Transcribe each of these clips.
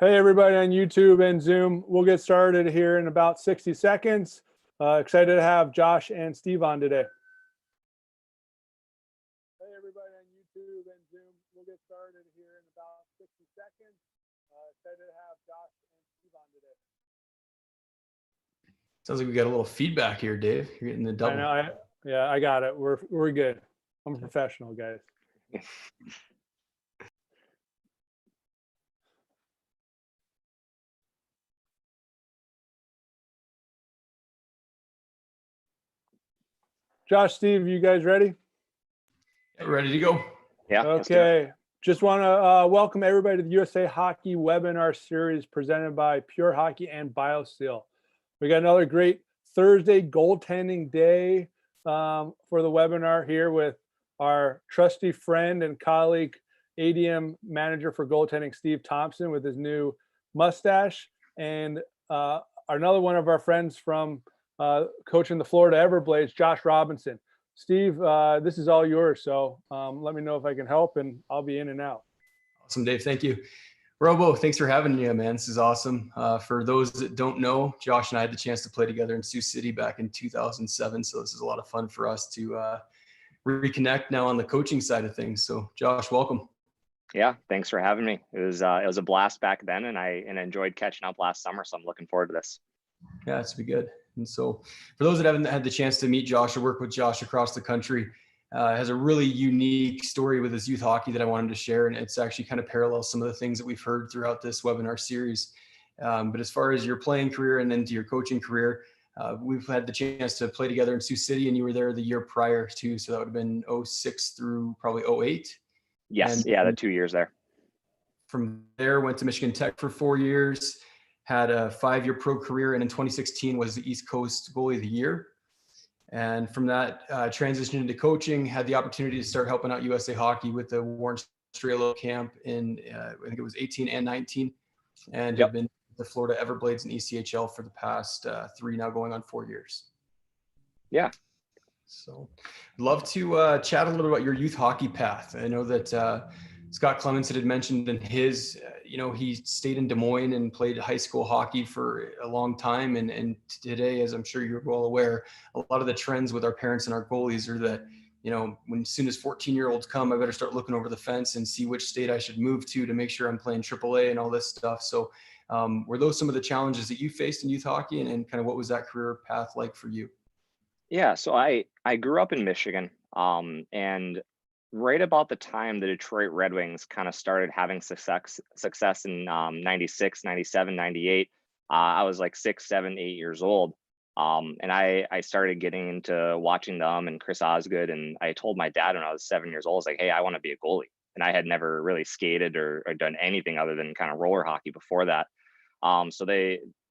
Hey, everybody on YouTube and Zoom. We'll get started here in about 60 seconds. Excited to have Josh and Steve on today. Hey, everybody on YouTube and Zoom. We'll get started here in about 60 seconds. Excited to have Josh and Steve on today. Sounds like we got a little feedback here, Dave. You're getting the double. I know. Yeah, I got it. We're good. I'm a professional, guys. Josh, Steve, you guys ready? Yeah, ready to go. Yeah. Okay. Just want to welcome everybody to the USA Hockey webinar series presented by Pure Hockey and BioSteel. We got another great Thursday goaltending day for the webinar here with our trusty friend and colleague, ADM manager for goaltending, Steve Thompson, with his new mustache, and another one of our friends from coaching the Florida Everblades, Josh Robinson. Steve, this is all yours. So let me know if I can help, and I'll be in and out. Awesome, Dave. Thank you. Robo, thanks for having me, man. This is awesome. For those that don't know, Josh and I had the chance to play together in Sioux City back in 2007. So this is a lot of fun for us to reconnect now on the coaching side of things. So Josh, welcome. Yeah, thanks for having me. It was a blast back then, and I enjoyed catching up last summer. So I'm looking forward to this. Yeah, it's be good. And so for those that haven't had the chance to meet Josh or work with Josh across the country, has a really unique story with his youth hockey that I wanted to share. And it's actually kind of parallels some of the things that we've heard throughout this webinar series. But as far as your playing career and then to your coaching career, we've had the chance to play together in Sioux City, and you were there the year prior to, so that would have been 06 through probably 08. Yes. And yeah, the 2 years there. From there, went to Michigan Tech for 4 years, had a 5-year pro career, and in 2016 was the East Coast Goalie of the Year. And from that, transitioned into coaching, had the opportunity to start helping out USA Hockey with the Warren Strelow Camp in, I think it was 18 and 19, and have been the Florida Everblades and ECHL for the past 3, now going on 4 years. Yeah. So I'd love to chat a little bit about your youth hockey path. I know that Scott Clemens had mentioned in his, he stayed in Des Moines and played high school hockey for a long time. And today, as I'm sure you're well aware, a lot of the trends with our parents and our goalies are that, when as soon as 14-year-olds come, I better start looking over the fence and see which state I should move to make sure I'm playing AAA and all this stuff. So were those some of the challenges that you faced in youth hockey, and kind of what was that career path like for you? Yeah. So I grew up in Michigan, and right about the time the Detroit Red Wings kind of started having success in 96, 97, 98, I was like 6, 7, 8 years old. And I started getting into watching them and Chris Osgood. And I told my dad when I was 7 years old, I was like, hey, I want to be a goalie. And I had never really skated or done anything other than kind of roller hockey before that. So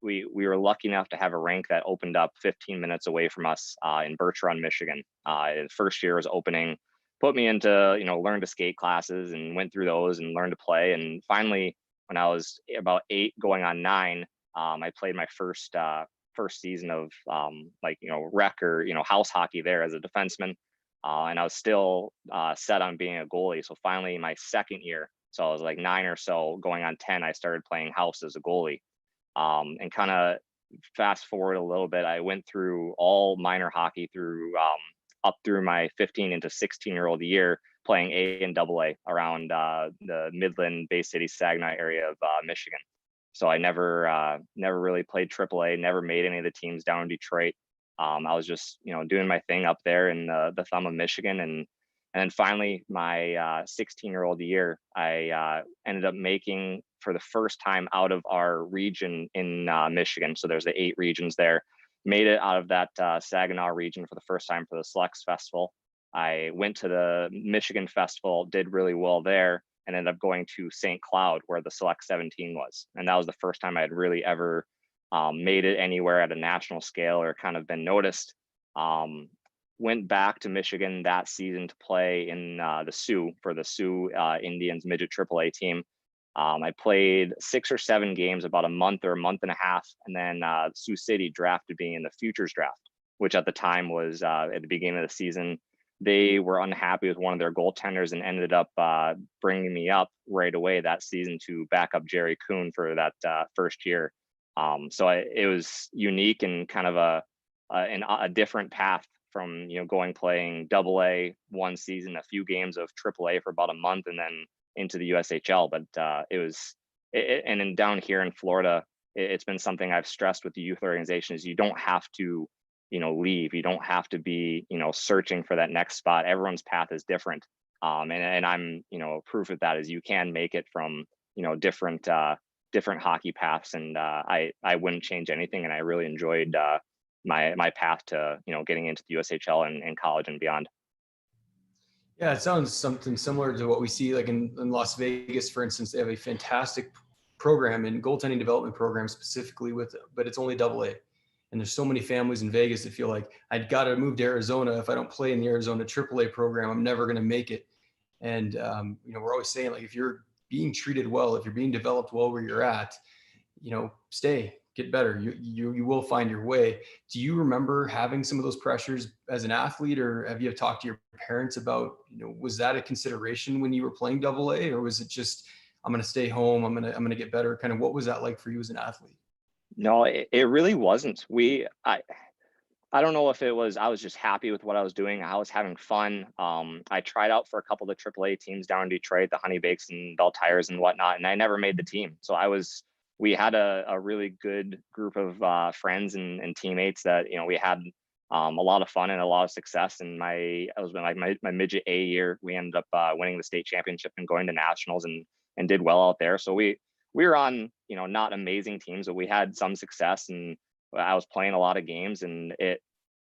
we were lucky enough to have a rink that opened up 15 minutes away from us in Birch Run, Michigan. The first year was opening, put me into, learn to skate classes, and went through those and learned to play. And finally, when I was about 8 going on 9, I played my first season of rec or, house hockey there as a defenseman. And I was still set on being a goalie. So finally my second year, so I was like 9 or so going on 10, I started playing house as a goalie. And kind of fast forward a little bit, I went through all minor hockey through up through my 15 into 16-year-old year, playing A and AA around the Midland, Bay City, Saginaw area of Michigan. So I never really played AAA, never made any of the teams down in Detroit. I was just, doing my thing up there in the thumb of Michigan. And then finally, my 16-year-old year, I ended up making, for the first time out of our region in Michigan. So there's the 8 regions there. Made it out of that Saginaw region for the first time for the Selects Festival. I went to the Michigan Festival, did really well there, and ended up going to St. Cloud where the Select 17 was. And that was the first time I had really ever made it anywhere at a national scale or kind of been noticed. Went back to Michigan that season to play in the Sioux for the Sioux Indians midget AAA team. I played 6 or 7 games, about a month or a month and a half, and then Sioux City drafted me in the futures draft, which at the time was at the beginning of the season, they were unhappy with one of their goaltenders and ended up bringing me up right away that season to back up Jerry Kuhn for that first year. So it was unique and kind of a different path from, playing AA one season, a few games of AAA for about a month, and then into the USHL. But and then down here in Florida, it's been something I've stressed with the youth organization is you don't have to, leave. You don't have to be, searching for that next spot. Everyone's path is different. And I'm, proof of that is you can make it from, different hockey paths. And I wouldn't change anything. And I really enjoyed my path to, getting into the USHL and college and beyond. Yeah, it sounds something similar to what we see like in Las Vegas, for instance. They have a fantastic program in goaltending development program specifically but it's only AA. And there's so many families in Vegas that feel like I'd got to move to Arizona. If I don't play in the Arizona AAA program, I'm never going to make it. And, we're always saying like, if you're being treated well, if you're being developed well where you're at, stay, get better. You will find your way. Do you remember having some of those pressures as an athlete, or have you talked to your parents about, was that a consideration when you were playing AA, or was it just, I'm going to stay home, I'm going to get better? Kind of what was that like for you as an athlete? No, it really wasn't. I don't know if it was, I was just happy with what I was doing. I was having fun. I tried out for a couple of the AAA teams down in Detroit, the Honey Bakes and Bell Tires and whatnot, and I never made the team. So we had a really good group of friends and teammates that, we had a lot of fun and a lot of success. And I was like my midget A year, we ended up winning the state championship and going to nationals and did well out there. So we were on, not amazing teams, but we had some success, and I was playing a lot of games, and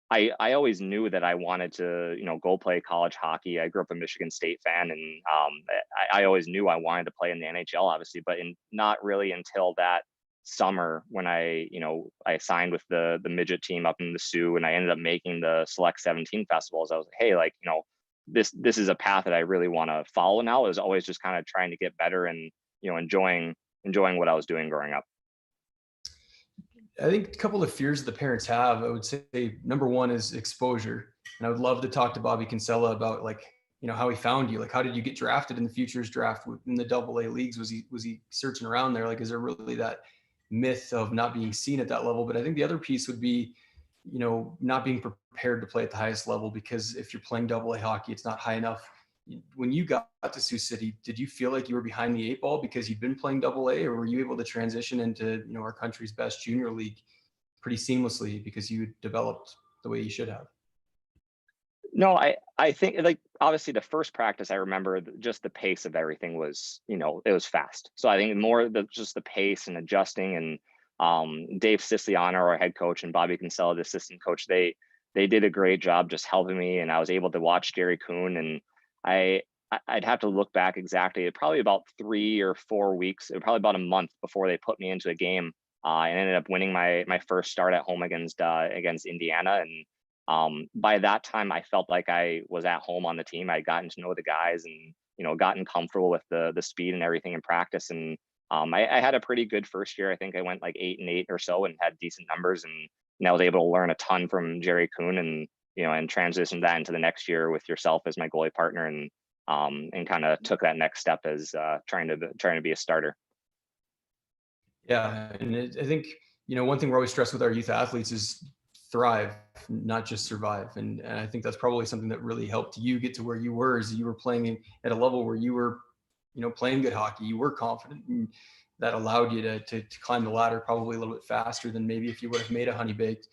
I always knew that I wanted to, go play college hockey. I grew up a Michigan State fan, and I always knew I wanted to play in the NHL, obviously, but not really until that summer when I signed with the midget team up in the Sioux, and I ended up making the Select 17 festivals. I was like, hey, this is a path that I really want to follow now. It was always just kind of trying to get better and, enjoying what I was doing growing up. I think a couple of fears the parents have, I would say number one is exposure. And I would love to talk to Bobby Kinsella about how he found you. Like, how did you get drafted in the futures draft in the AA leagues? Was he searching around there? Like, is there really that myth of not being seen at that level? But I think the other piece would be, not being prepared to play at the highest level, because if you're playing AA hockey, it's not high enough. When you got to Sioux City, did you feel like you were behind the 8 ball because you'd been playing AA, or were you able to transition into, our country's best junior league pretty seamlessly because you developed the way you should have? No, I think obviously the first practice, I remember just the pace of everything was, it was fast. So I think more just the pace and adjusting, and Dave Siciliano, our head coach, and Bobby Kinsella, the assistant coach, they did a great job just helping me, and I was able to watch Jerry Kuhn, and I'd have to look back exactly, probably about 3 or 4 weeks, probably about a month before they put me into a game, and ended up winning my first start at home against Indiana. And by that time, I felt like I was at home on the team. I'd gotten to know the guys and, gotten comfortable with the speed and everything in practice. And I had a pretty good first year. I think I went like 8-8 or so and had decent numbers, and I was able to learn a ton from Jerry Kuhn, and and transition that into the next year with yourself as my goalie partner, and kind of took that next step as trying to be a starter. Yeah, and I think one thing we're always stressed with our youth athletes is thrive, not just survive. And I think that's probably something that really helped you get to where you were, is you were playing at a level where you were, playing good hockey. You were confident, and that allowed you to climb the ladder probably a little bit faster than maybe if you would have made a Honey Baked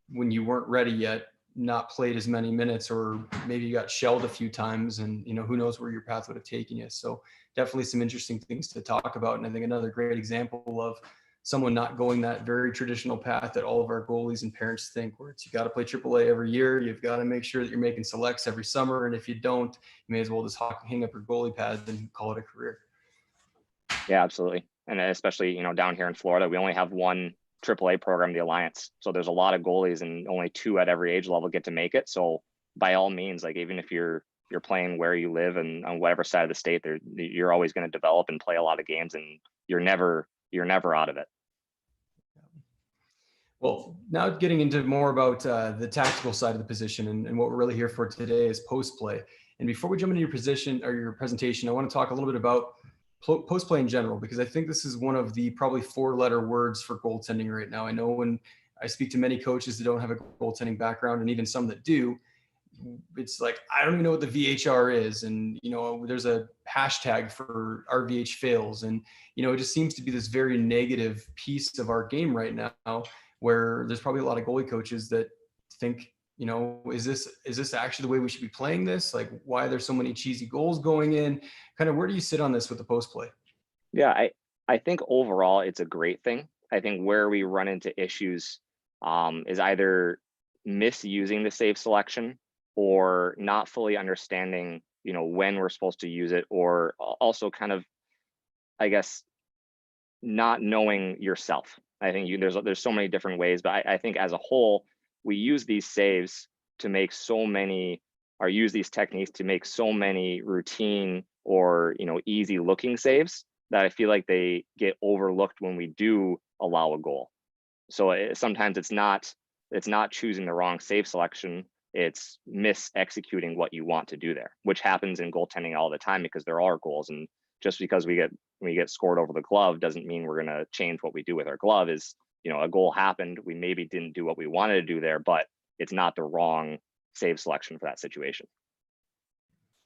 when you weren't ready yet, not played as many minutes, or maybe you got shelled a few times, and who knows where your path would have taken you. So definitely some interesting things to talk about. And I think another great example of someone not going that very traditional path that all of our goalies and parents think, where it's, you got to play AAA every year. You've got to make sure that you're making selects every summer. And if you don't, you may as well just hang up your goalie pads and call it a career. Yeah, absolutely. And especially, down here in Florida, we only have one AAA program, the Alliance. So there's a lot of goalies, and only 2 at every age level get to make it. So by all means, even if you're playing where you live and on whatever side of the state, you're always going to develop and play a lot of games, and you're never out of it. Well, now getting into more about the tactical side of the position and what we're really here for today is post play. And before we jump into your position or your presentation, I want to talk a little bit about post play in general, because I think this is one of the probably 4-letter words for goaltending right now. I know when I speak to many coaches that don't have a goaltending background, and even some that do, it's like, I don't even know what the VHR is. And, there's a hashtag for RVH fails. And, it just seems to be this very negative piece of our game right now, where there's probably a lot of goalie coaches that think, is this actually the way we should be playing this? Like, why are there so many cheesy goals going in? Kind of, where do you sit on this with the post play? Yeah, I think overall it's a great thing. I think where we run into issues is either misusing the save selection or not fully understanding, when we're supposed to use it, or also kind of, I guess, not knowing yourself. I think there's so many different ways, but I think as a whole, we use these saves to make use these techniques to make so many routine or easy looking saves that I feel like they get overlooked when we do allow a goal. So sometimes it's not choosing the wrong save selection, it's mis-executing what you want to do there, which happens in goaltending all the time because there are goals. And just because we get scored over the glove doesn't mean we're going to change what we do with our glove. Is, a goal happened, we maybe didn't do what we wanted to do there, but it's not the wrong save selection for that situation.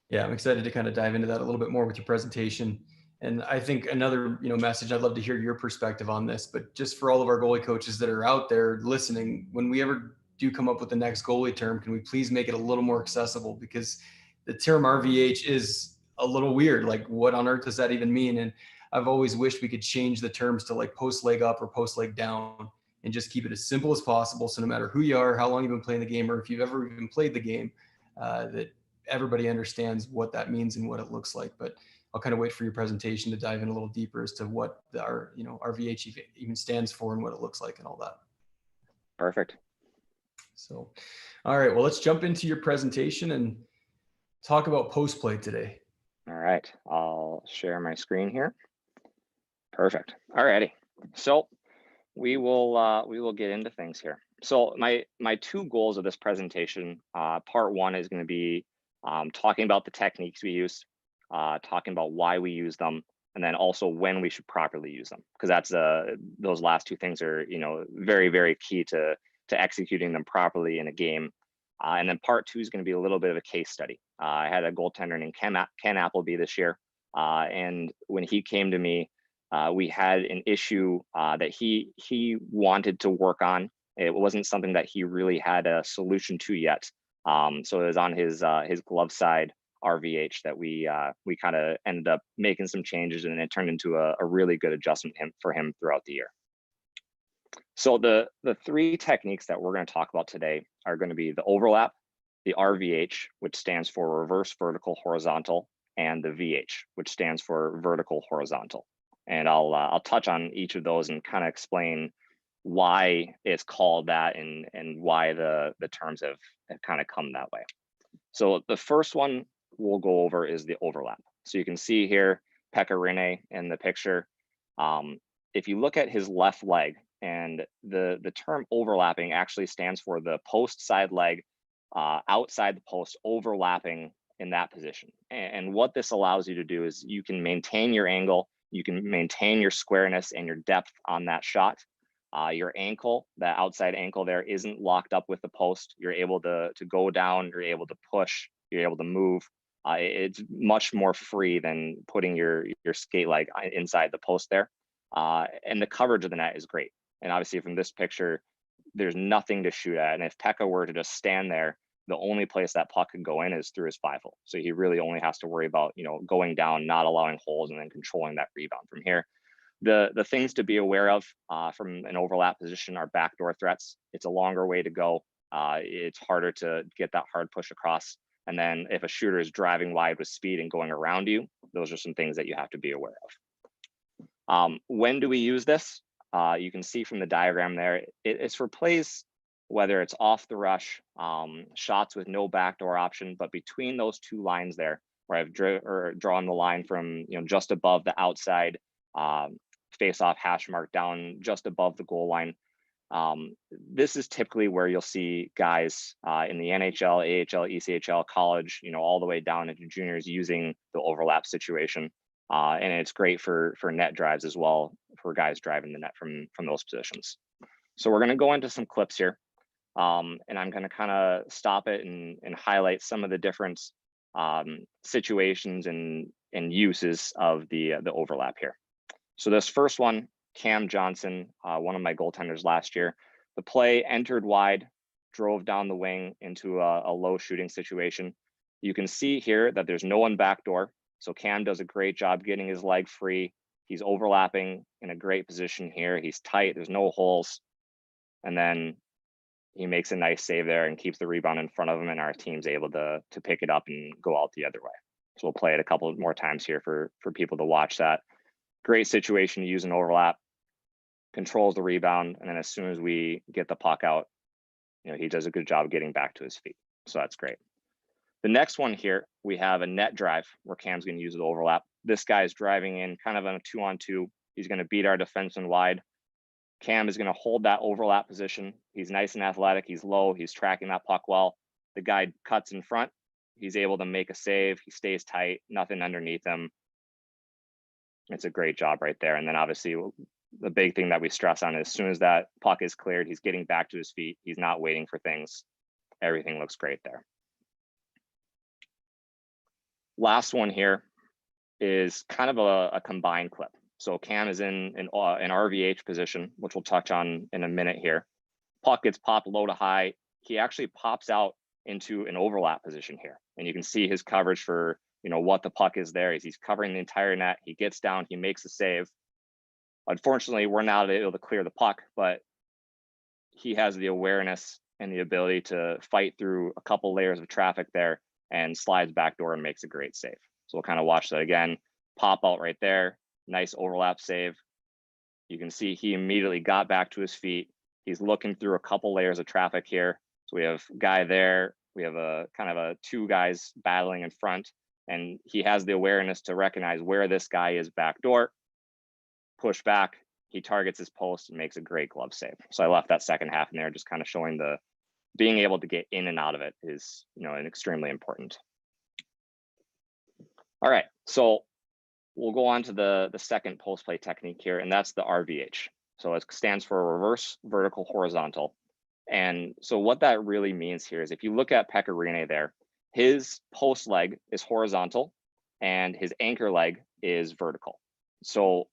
Yeah, I'm excited to kind of dive into that a little bit more with your presentation. And I think another, message, I'd love to hear your perspective on this, but just for all of our goalie coaches that are out there listening, when we ever do come up with the next goalie term, can we please make it a little more accessible? Because the term RVH is a little weird. Like, what on earth does that even mean? And I've always wished we could change the terms to like post leg up or post leg down and just keep it as simple as possible. So no matter who you are, how long you've been playing the game, or if you've ever even played the game, that everybody understands what that means and what it looks like. But I'll kind of wait for your presentation to dive in a little deeper as to what our RVH even stands for and what it looks like and all that. Perfect. So, all right, well, let's jump into your presentation and talk about post play today. All right, I'll share my screen here. Perfect. All righty. So we will get into things here. So my two goals of this presentation, part one is going to be talking about the techniques we use, talking about why we use them, and then also when we should properly use them, because that's those last two things are very, very key to executing them properly in a game. And then part two is going to be a little bit of a case study. I had a goaltender named Ken Appleby this year, and when he came to me, we had an issue that he wanted to work on. It wasn't something that he really had a solution to yet. So it was on his glove side RVH that we kind of ended up making some changes, and it turned into a really good adjustment for him throughout the year. So the three techniques that we're going to talk about today are going to be the overlap, the RVH, which stands for reverse vertical horizontal, and the VH, which stands for vertical horizontal. And I'll touch on each of those and kind of explain why it's called that and why the terms have kind of come that way. So the first one we'll go over is the overlap. So you can see here Pekka Rinne in the picture. If you look at his left leg, and the term overlapping actually stands for the post side leg outside the post overlapping in that position. And what this allows you to do is you can maintain your angle, you can maintain your squareness and your depth on that shot. Your ankle, that outside ankle there, isn't locked up with the post. You're able to go down, you're able to push, you're able to move. It's much more free than putting your skate leg inside the post there. And the coverage of the net is great. And obviously from this picture, there's nothing to shoot at. And if Pekka were to just stand there, the only place that puck could go in is through his 5-hole. So he really only has to worry about, going down, not allowing holes, and then controlling that rebound from here. The things to be aware of from an overlap position are backdoor threats. It's a longer way to go. It's harder to get that hard push across. And then if a shooter is driving wide with speed and going around you, those are some things that you have to be aware of. When do we use this? You can see from the diagram there, it's for plays, whether it's off the rush, shots with no backdoor option, but between those two lines there, where I've drawn the line from just above the outside face-off hash mark down just above the goal line, This is typically where you'll see guys in the NHL, AHL, ECHL, college, all the way down into juniors using the overlap situation. And it's great for net drives as well, for guys driving the net from those positions. So we're going to go into some clips here, and I'm going to kind of stop it and highlight some of the different situations and uses of the overlap here. So this first one, Cam Johnson, one of my goaltenders last year, the play entered wide, drove down the wing into a low shooting situation. You can see here that there's no one backdoor. So Cam does a great job getting his leg free. He's overlapping in a great position here. He's tight, there's no holes. And then he makes a nice save there and keeps the rebound in front of him, and our team's able to pick it up and go out the other way. So we'll play it a couple more times here for people to watch that. Great situation to use an overlap, controls the rebound, and then as soon as we get the puck out, he does a good job getting back to his feet. So that's great. The next one here, we have a net drive where Cam's going to use the overlap. This guy is driving in kind of on a 2-on-2. He's going to beat our defenseman wide. Cam is going to hold that overlap position. He's nice and athletic. He's low. He's tracking that puck well. The guy cuts in front. He's able to make a save. He stays tight, nothing underneath him. It's a great job right there. And then obviously the big thing that we stress on is as soon as that puck is cleared, he's getting back to his feet. He's not waiting for things. Everything looks great there. Last one here is kind of a combined clip. So Cam is in an RVH position, which we'll touch on in a minute here. Puck gets popped low to high. He actually pops out into an overlap position here. And you can see his coverage for, what the puck is there. He's covering the entire net. He gets down, he makes a save. Unfortunately, we're not able to clear the puck, but he has the awareness and the ability to fight through a couple layers of traffic there and slides backdoor and makes a great save. So we'll kind of watch that again. Pop out right there. Nice overlap save. You can see he immediately got back to his feet. He's looking through a couple layers of traffic here. So we have guy there. We have a kind of two guys battling in front, and he has the awareness to recognize where this guy is backdoor. Push back. He targets his post and makes a great glove save. So I left that second half in there, just kind of showing the being able to get in and out of it is, extremely important. All right, so we'll go on to the second post play technique here, and that's the RVH. So it stands for reverse vertical horizontal. And so what that really means here is if you look at Pecorine there, his post leg is horizontal and his anchor leg is vertical. So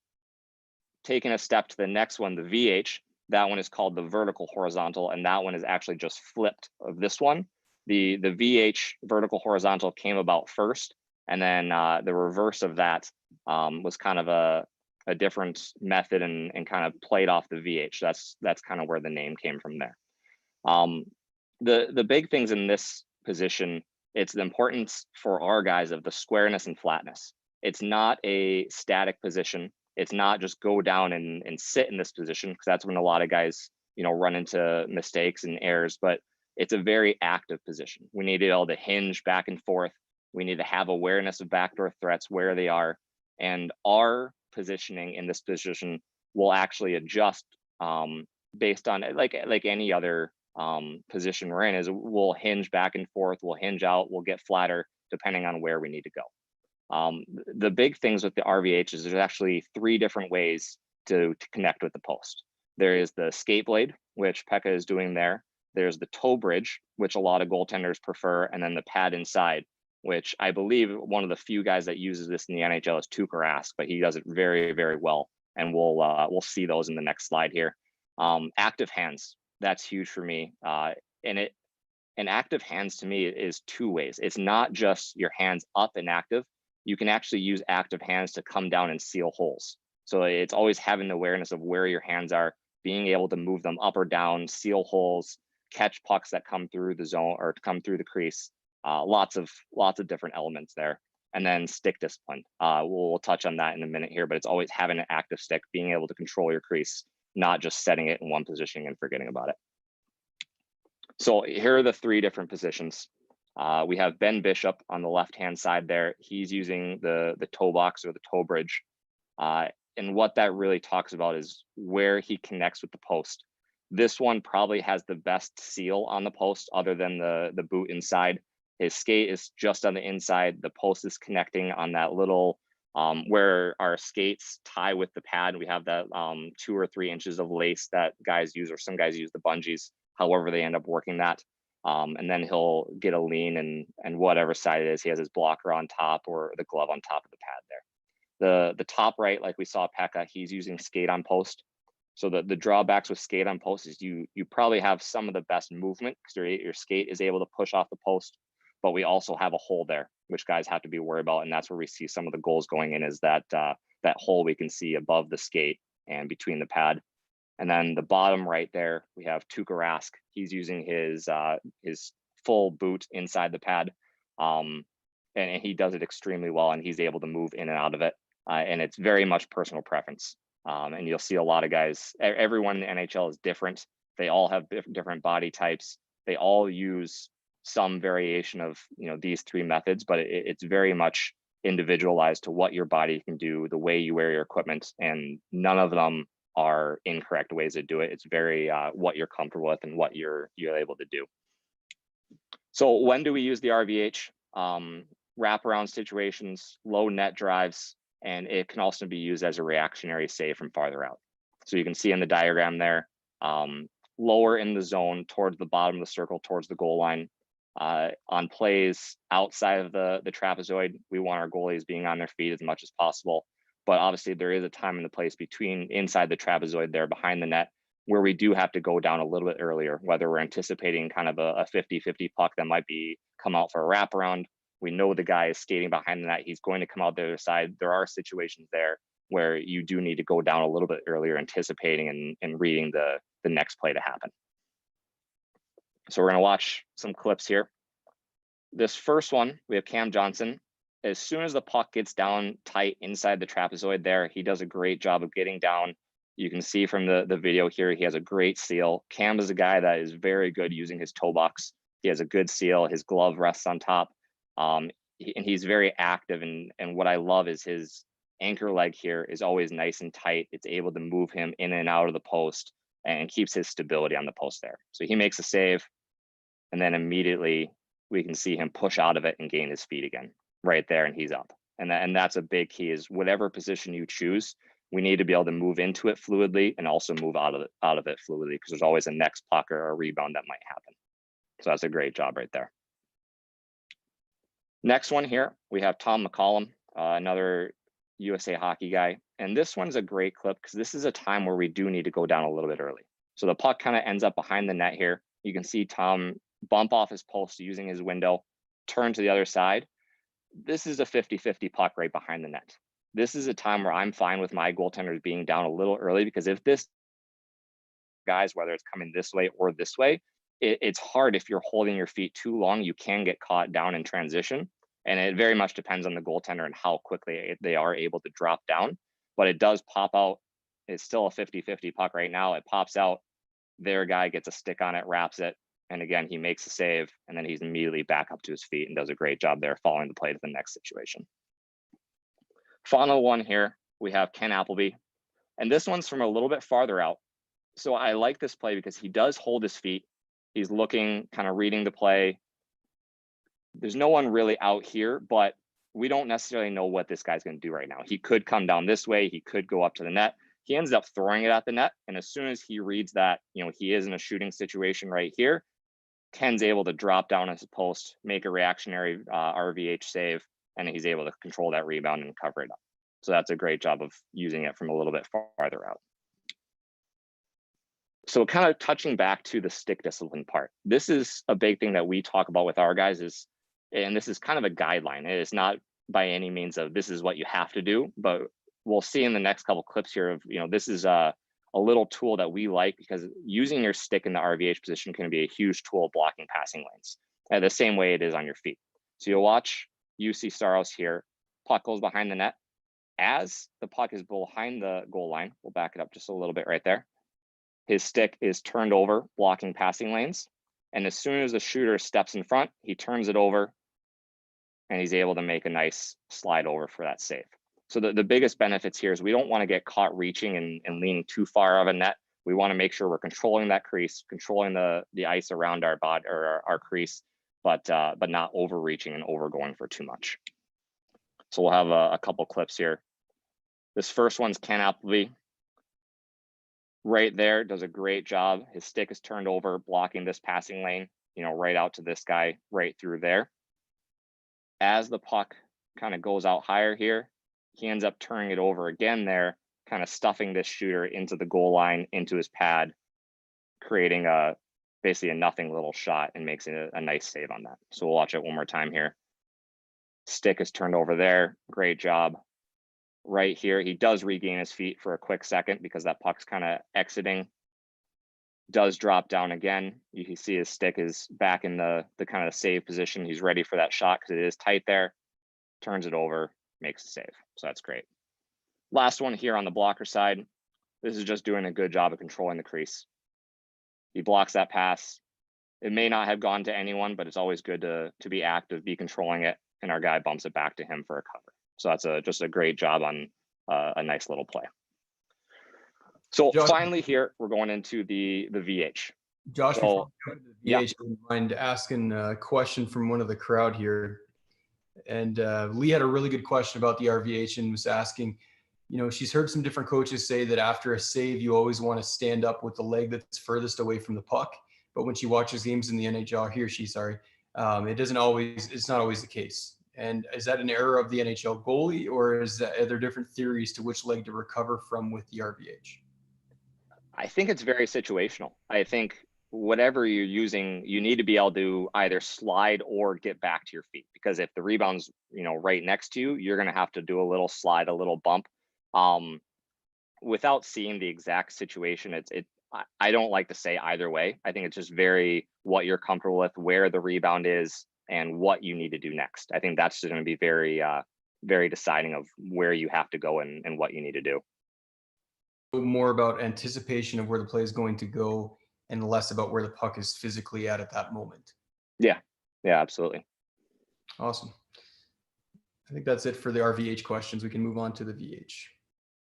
taking a step to the next one, the VH, that one is called the vertical horizontal, and that one is actually just flipped of this one. The VH vertical horizontal came about first, and then the reverse of that was kind of a different method and kind of played off the VH. That's kind of where the name came from there. The big things in this position, it's the importance for our guys of the squareness and flatness. It's not a static position. It's not just go down and sit in this position, because that's when a lot of guys, run into mistakes and errors, but it's a very active position. We need to be able to hinge back and forth. We need to have awareness of backdoor threats, where they are. And our positioning in this position will actually adjust based on like any other position we're in. Is we'll hinge back and forth, we'll hinge out, we'll get flatter depending on where we need to go. The big things with the RVH is there's actually 3 different ways to connect with the post. There is the skate blade, which Pekka is doing there. There's the toe bridge, which a lot of goaltenders prefer, and then the pad inside, which I believe one of the few guys that uses this in the NHL is Tuukka Rask, but he does it very, very well. And we'll see those in the next slide here. Active hands, that's huge for me. And active hands to me is 2 ways. It's not just your hands up and active. You can actually use active hands to come down and seal holes. So it's always having the awareness of where your hands are, being able to move them up or down, seal holes, catch pucks that come through the zone or come through the crease. Lots of different elements there. And then stick discipline. We'll touch on that in a minute here, but it's always having an active stick, being able to control your crease, not just setting it in one position and forgetting about it. So here are the 3 different positions. We have Ben Bishop on the left-hand side there. He's using the toe box or the toe bridge. And what that really talks about is where he connects with the post. This one probably has the best seal on the post other than the boot inside. His skate is just on the inside. The post is connecting on that little, where our skates tie with the pad. We have that 2 or 3 inches of lace that guys use, or some guys use the bungees, however they end up working that. And then he'll get a lean and whatever side it is, he has his blocker on top or the glove on top of the pad there. The top right, like we saw Pekka, he's using skate on post. So the drawbacks with skate on post is you probably have some of the best movement because your skate is able to push off the post, but we also have a hole there, which guys have to be worried about. And that's where we see some of the goals going in, is that that hole we can see above the skate and between the pad. And then the bottom right there, we have Tuukka Rask. He's using his full boot inside the pad. And he does it extremely well, and he's able to move in and out of it. And it's very much personal preference. And you'll see a lot of guys, everyone in the NHL is different. They all have different body types. They all use some variation of, these 3 methods, but it's very much individualized to what your body can do, the way you wear your equipment, and none of them are incorrect ways to do it. It's very what you're comfortable with and what you're able to do. So when do we use the RVH? Wraparound situations, low net drives, and it can also be used as a reactionary save from farther out. So you can see in the diagram there, lower in the zone towards the bottom of the circle, towards the goal line. On plays outside of the trapezoid, we want our goalies being on their feet as much as possible. But obviously there is a time and the place between inside the trapezoid there behind the net where we do have to go down a little bit earlier, whether we're anticipating kind of a 50-50 puck that might be come out for a wraparound. We know the guy is skating behind the net. He's going to come out the other side. There are situations there where you do need to go down a little bit earlier, anticipating and reading the next play to happen. So we're going to watch some clips here. This first one, we have Cam Johnson. As soon as the puck gets down tight inside the trapezoid there, he does a great job of getting down. You can see from the video here, he has a great seal. Cam is a guy that is very good using his toe box. He has a good seal. His glove rests on top. And he's very active. And what I love is his anchor leg here is always nice and tight. It's able to move him in and out of the post and keeps his stability on the post there. So he makes a save, and then immediately we can see him push out of it and gain his feet again right there, and he's up. And that's a big key, is whatever position you choose, we need to be able to move into it fluidly and also move out of it fluidly, because there's always a next puck or a rebound that might happen. So that's a great job right there. Next one here, we have Tom McCollum, another USA Hockey guy. And this one's a great clip because this is a time where we do need to go down a little bit early. So the puck kind of ends up behind the net here. You can see Tom bump off his post using his window, turn to the other side. This is a 50-50 puck right behind the net. This is a time where I'm fine with my goaltenders being down a little early, because if this guys, whether it's coming this way or this way, it's hard. If you're holding your feet too long, you can get caught down in transition. And it very much depends on the goaltender and how quickly they are able to drop down. But it does pop out. It's still a 50-50 puck right now. It pops out. Their guy gets a stick on it, wraps it. And again, he makes a save, and then he's immediately back up to his feet and does a great job there following the play to the next situation. Final one here, we have Ken Appleby. And this one's from a little bit farther out. So I like this play because he does hold his feet. He's looking, kind of reading the play. There's no one really out here, but we don't necessarily know what this guy's going to do right now. He could come down this way. He could go up to the net. He ends up throwing it at the net. And as soon as he reads that, he is in a shooting situation right here, Ken's able to drop down his post, make a reactionary RVH save, and he's able to control that rebound and cover it up. So that's a great job of using it from a little bit farther out. So kind of touching back to the stick discipline part. This is a big thing that we talk about with our guys, and this is kind of a guideline. It is not by any means of this is what you have to do, but we'll see in the next couple clips here of, this is a little tool that we like, because using your stick in the RVH position can be a huge tool blocking passing lanes, the same way it is on your feet. So you'll watch UC Staros here, puck goes behind the net. As the puck is behind the goal line, we'll back it up just a little bit right there. His stick is turned over, blocking passing lanes. And as soon as the shooter steps in front, he turns it over, and he's able to make a nice slide over for that save. So the biggest benefits here is we don't want to get caught reaching and leaning too far of a net. We want to make sure we're controlling that crease, controlling the ice around our body or our crease, but not overreaching and overgoing for too much. So we'll have a couple clips here. This first one's Ken Appleby. Right there, does a great job. His stick is turned over, blocking this passing lane, right out to this guy right through there. As the puck kind of goes out higher here, he ends up turning it over again there, kind of stuffing this shooter into the goal line, into his pad, creating basically a nothing little shot, and makes it a nice save on that. So we'll watch it one more time here. Stick is turned over there. Great job. Right here, he does regain his feet for a quick second because that puck's kind of exiting. Does drop down again. You can see his stick is back in the kind of save position. He's ready for that shot because it is tight there. Turns it over, makes a save. So that's great. Last one here on the blocker side. This is just doing a good job of controlling the crease. He blocks that pass. It may not have gone to anyone, but it's always good to be active, be controlling it, and our guy bumps it back to him for a cover. So that's just a great job on a nice little play. So Josh, finally here, we're going into the VH. Josh, before we go to the yeah. VH, I wouldn't mind asking a question from one of the crowd here. And Lee had a really good question about the RVH and was asking, she's heard some different coaches say that after a save, you always want to stand up with the leg that's furthest away from the puck. But when she watches games in the NHL, it's not always the case. And is that an error of the NHL goalie, or are there different theories to which leg to recover from with the RVH? I think it's very situational. I think whatever you're using, you need to be able to either slide or get back to your feet, because if the rebound's right next to you, you're going to have to do a little slide, a little bump. Without seeing the exact situation, I don't like to say either way. I think it's just very what you're comfortable with, where the rebound is, and what you need to do next. I think that's going to be very, very deciding of where you have to go and what you need to do. More about anticipation of where the play is going to go and less about where the puck is physically at that moment. Yeah, absolutely. Awesome. I think that's it for the RVH questions. We can move on to the VH.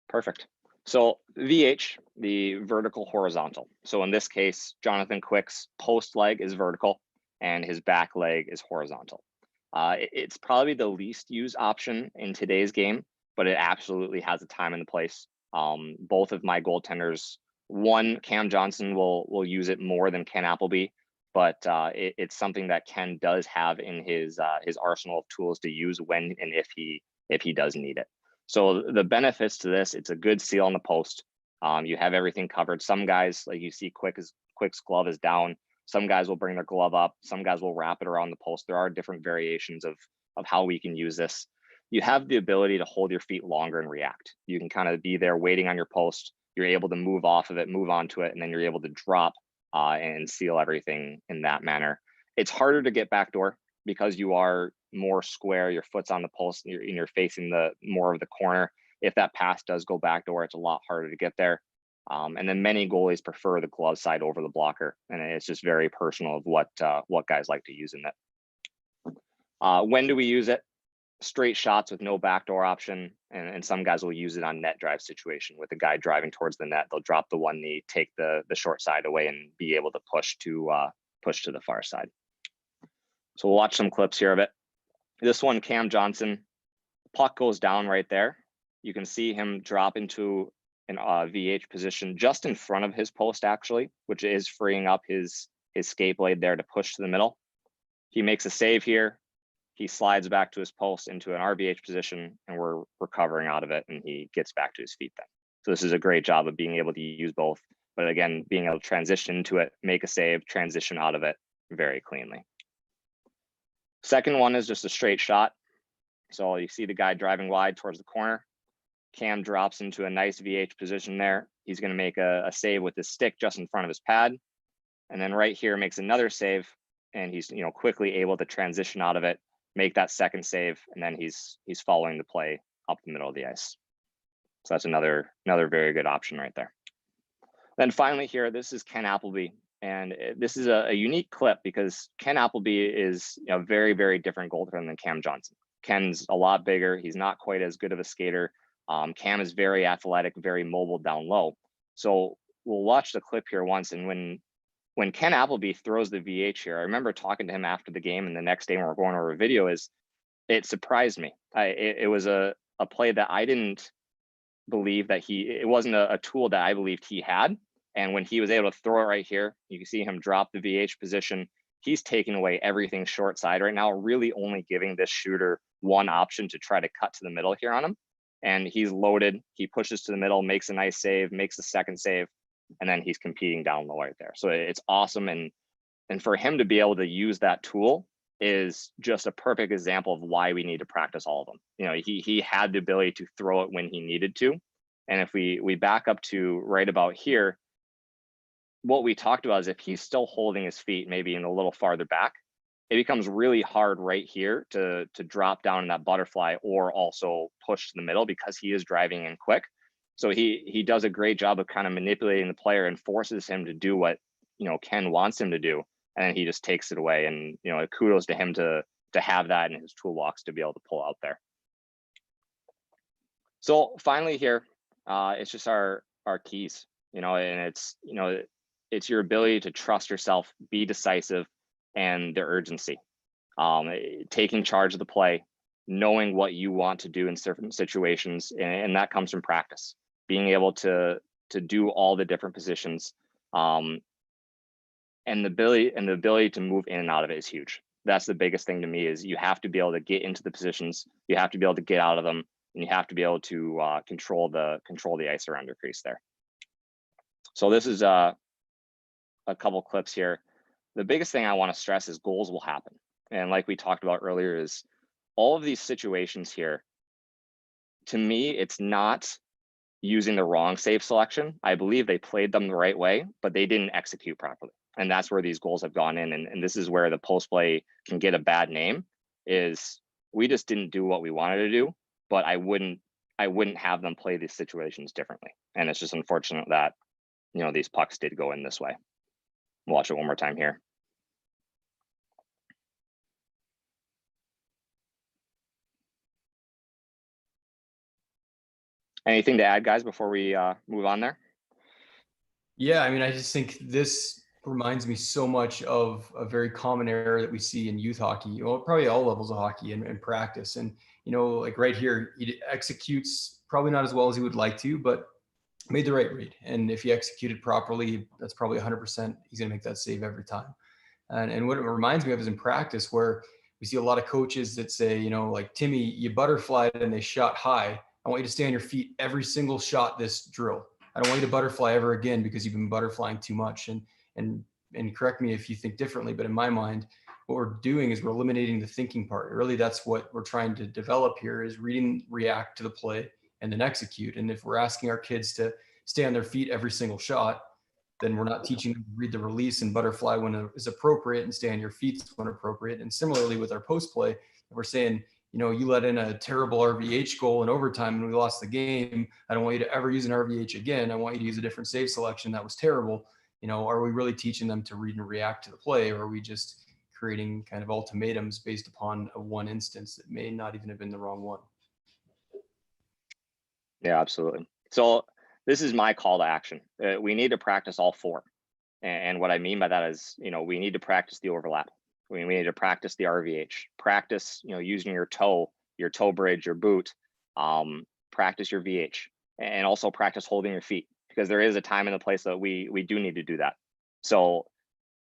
Perfect. So VH, the vertical horizontal. So in this case, Jonathan Quick's post leg is vertical and his back leg is horizontal. It's probably the least used option in today's game, but it absolutely has a time and a place. Both of my goaltenders, Cam Johnson will use it more than Ken Appleby, but it's something that Ken does have in his arsenal of tools to use when and if he does need it. So the benefits to this, it's a good seal on the post. You have everything covered. Some guys, like you see Quick's glove is down. Some guys will bring their glove up. Some guys will wrap it around the post. There are different variations of how we can use this. You have the ability to hold your feet longer and react. You can kind of be there waiting on your post. You're able to move off of it, move onto it, and then you're able to drop and seal everything in that manner. It's harder to get backdoor because you are more square. Your foot's on the post and you're facing more of the corner. If that pass does go backdoor, it's a lot harder to get there. And then many goalies prefer the glove side over the blocker, and it's just very personal of what guys like to use in it. When do we use it? Straight shots with no backdoor option, and some guys will use it on net drive situation with a guy driving towards the net. They'll drop the one knee, take the short side away, and be able to push to the far side. So we'll watch some clips here of it. This one, Cam Johnson, puck goes down right there. You can see him drop into an VH position just in front of his post, actually, which is freeing up his skate blade there to push to the middle. He makes a save here. He slides back to his post into an RVH position, and we're recovering out of it, and he gets back to his feet then. So this is a great job of being able to use both, but again, being able to transition into it, make a save, transition out of it very cleanly. Second one is just a straight shot. So you see the guy driving wide towards the corner. Cam drops into a nice VH position there. He's going to make a save with his stick just in front of his pad. And then right here makes another save, and he's quickly able to transition out of it, make that second save, and then he's following the play up the middle of the ice. So that's another very good option right there. Then finally here, this is Ken Appleby. And this is a unique clip because Ken Appleby is a very, very different goaltender than Cam Johnson. Ken's a lot bigger. He's not quite as good of a skater. Cam is very athletic, very mobile down low. So we'll watch the clip here once, and when Ken Appleby throws the VH here, I remember talking to him after the game, and the next day when we're going over a video, it surprised me. It was a play that I didn't believe that it wasn't a tool that I believed he had. And when he was able to throw it right here, you can see him drop the VH position. He's taking away everything short side right now, really only giving this shooter one option to try to cut to the middle here on him. And he's loaded. He pushes to the middle, makes a nice save, makes the second save, and then he's competing down low right there. So it's awesome. And for him to be able to use that tool is just a perfect example of why we need to practice all of them. You know, he had the ability to throw it when he needed to. And if we back up to right about here, what we talked about is if he's still holding his feet maybe in a little farther back, it becomes really hard right here to drop down in that butterfly or also push to the middle because he is driving in quick. So he does a great job of kind of manipulating the player and forces him to do what, you know, Ken wants him to do. And then he just takes it away. And, you know, kudos to him to have that in his toolbox to be able to pull out there. So finally here, it's just our keys, you know, and it's, you know, it's your ability to trust yourself, be decisive, and the urgency. Taking charge of the play, knowing what you want to do in certain situations, and that comes from practice. Being able to do all the different positions, and the ability to move in and out of it is huge. That's the biggest thing to me, is you have to be able to get into the positions, you have to be able to get out of them, and you have to be able to control the ice around your crease there. So this is a couple clips here. The biggest thing I want to stress is goals will happen. And like we talked about earlier, is all of these situations here, to me, it's not using the wrong save selection. I believe they played them the right way, but they didn't execute properly. And that's where these goals have gone in. And this is where the post play can get a bad name, is we just didn't do what we wanted to do, but I wouldn't have them play these situations differently. And it's just unfortunate that, you know, these pucks did go in this way. Watch it one more time here. Anything to add, guys, before we move on there? Yeah, I mean, I just think this reminds me so much of a very common error that we see in youth hockey, well, probably all levels of hockey and practice. And, you know, like right here, he executes probably not as well as he would like to, but made the right read. And if he executed properly, that's probably 100%. He's going to make that save every time. And what it reminds me of is in practice, where we see a lot of coaches that say, you know, like, Timmy, you butterflied and they shot high. I want you to stay on your feet every single shot this drill. I don't want you to butterfly ever again because you've been butterflying too much. And correct me if you think differently, but in my mind, what we're doing is we're eliminating the thinking part. Really, that's what we're trying to develop here, is reading, react to the play, and then execute. And if we're asking our kids to stay on their feet every single shot, then we're not teaching them to read the release and butterfly when it is appropriate and stay on your feet when appropriate. And similarly with our post play, we're saying, you know, you let in a terrible RVH goal in overtime and we lost the game. I don't want you to ever use an RVH again. I want you to use a different save selection. That was terrible. You know, are we really teaching them to read and react to the play, or are we just creating kind of ultimatums based upon a one instance that may not even have been the wrong one? Yeah, absolutely. So this is my call to action. We need to practice all four. And what I mean by that is, you know, we need to practice the overlap. We need to practice the RVH, practice, you know, using your toe bridge, your boot, practice your VH, and also practice holding your feet, because there is a time and a place that we do need to do that. So,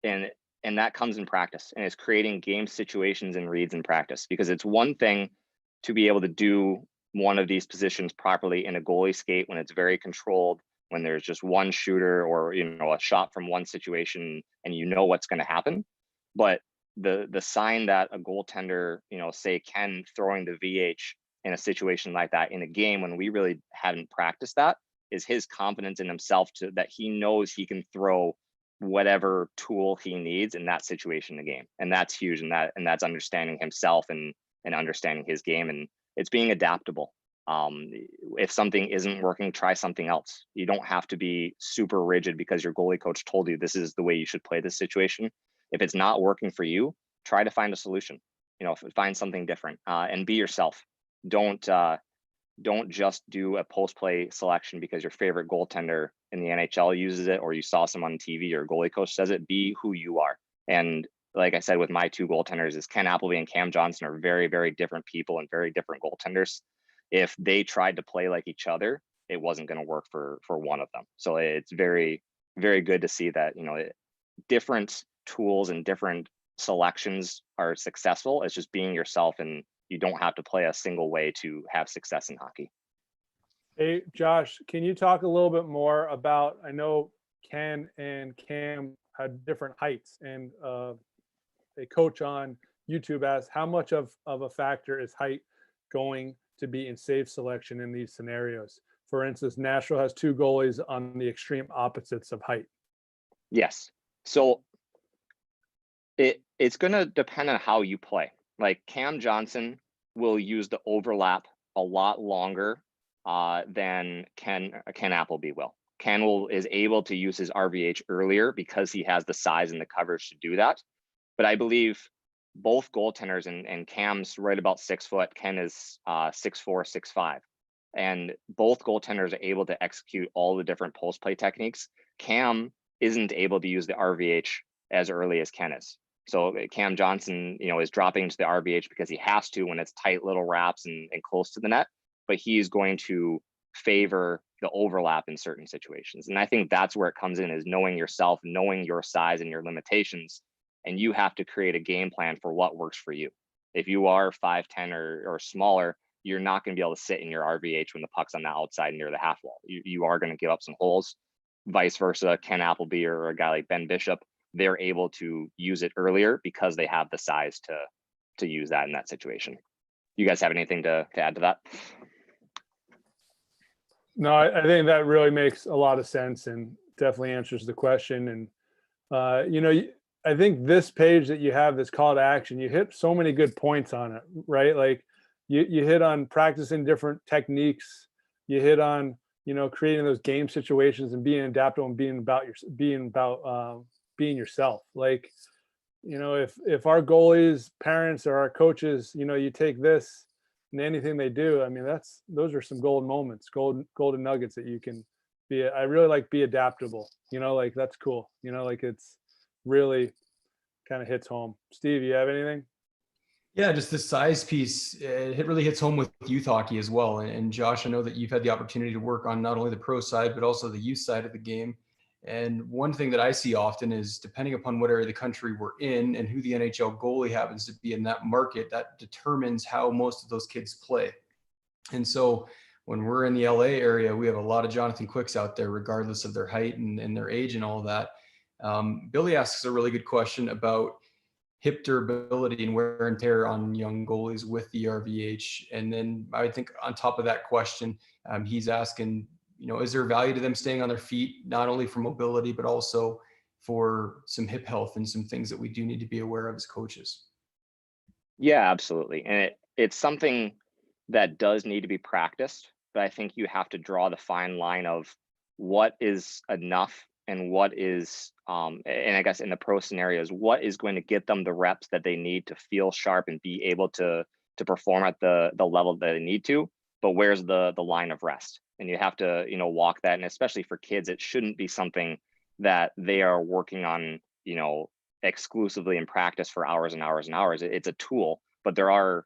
and that comes in practice, and it's creating game situations and reads in practice, because it's one thing to be able to do one of these positions properly in a goalie skate when it's very controlled, when there's just one shooter or, you know, a shot from one situation and you know what's going to happen. But the sign that a goaltender, you know, say Ken throwing the VH in a situation like that in a game when we really haven't practiced that, is his confidence in himself that he knows he can throw whatever tool he needs in that situation in the game. And that's huge. And that's understanding himself and understanding his game. And it's being adaptable. If something isn't working, try something else. You don't have to be super rigid because your goalie coach told you this is the way you should play this situation. If it's not working for you, try to find a solution. You know, find something different, and be yourself. Don't just do a post play selection because your favorite goaltender in the NHL uses it, or you saw someone on TV or a goalie coach says it. Be who you are. And like I said, with my two goaltenders, is Ken Appleby and Cam Johnson are very, very different people and very different goaltenders. If they tried to play like each other, it wasn't going to work for one of them. So it's very, very good to see that, different tools and different selections are successful. It's just being yourself, and you don't have to play a single way to have success in hockey. Hey, Josh, can you talk a little bit more about, I know Ken and Cam had different heights, and a coach on YouTube asked, how much of a factor is height going to be in save selection in these scenarios? For instance, Nashville has two goalies on the extreme opposites of height. Yes. So it's going to depend on how you play. Like Cam Johnson will use the overlap a lot longer than Ken Appleby will. Ken is able to use his RVH earlier because he has the size and the coverage to do that. But I believe both goaltenders, and Cam's right about 6 foot, Ken is 6'4", 6'5". And both goaltenders are able to execute all the different post play techniques. Cam isn't able to use the RVH as early as Ken is. So Cam Johnson, is dropping into the RVH because he has to when it's tight little wraps and close to the net, but he's going to favor the overlap in certain situations. And I think that's where it comes in, is knowing yourself, knowing your size and your limitations, and you have to create a game plan for what works for you. If you are 5'10" or smaller, you're not going to be able to sit in your RVH when the puck's on the outside near the half wall. You are going to give up some holes. Vice versa, Ken Appleby or a guy like Ben Bishop, they're able to use it earlier because they have the size to use that in that situation. You guys have anything to add to that? No, I think that really makes a lot of sense and definitely answers the question. And, I think this page that you have, this call to action, you hit so many good points on it, right? Like you hit on practicing different techniques. You hit on, creating those game situations and being adaptable and being yourself. Like, if our goalies, parents, or our coaches, you take this and anything they do, I mean, those are some golden moments, golden nuggets that you can be. I really like be adaptable, like that's cool. Like it's really kind of hits home. Steve, you have anything? Yeah, just the size piece, it really hits home with youth hockey as well. And Josh, I know that you've had the opportunity to work on not only the pro side, but also the youth side of the game. And one thing that I see often is, depending upon what area of the country we're in and who the NHL goalie happens to be in that market, that determines how most of those kids play. And so when we're in the LA area, we have a lot of Jonathan Quicks out there, regardless of their height and their age and all of that. Billy asks a really good question about hip durability and wear and tear on young goalies with the RVH. And then I think on top of that question, he's asking, is there value to them staying on their feet, not only for mobility, but also for some hip health and some things that we do need to be aware of as coaches? Yeah, absolutely. And it's something that does need to be practiced, but I think you have to draw the fine line of what is enough and what is, and I guess in the pro scenarios, what is going to get them the reps that they need to feel sharp and be able to perform at the level that they need to, but where's the line of rest? And you have to, walk that. And especially for kids, it shouldn't be something that they are working on, exclusively in practice for hours and hours and hours. It's a tool, but there are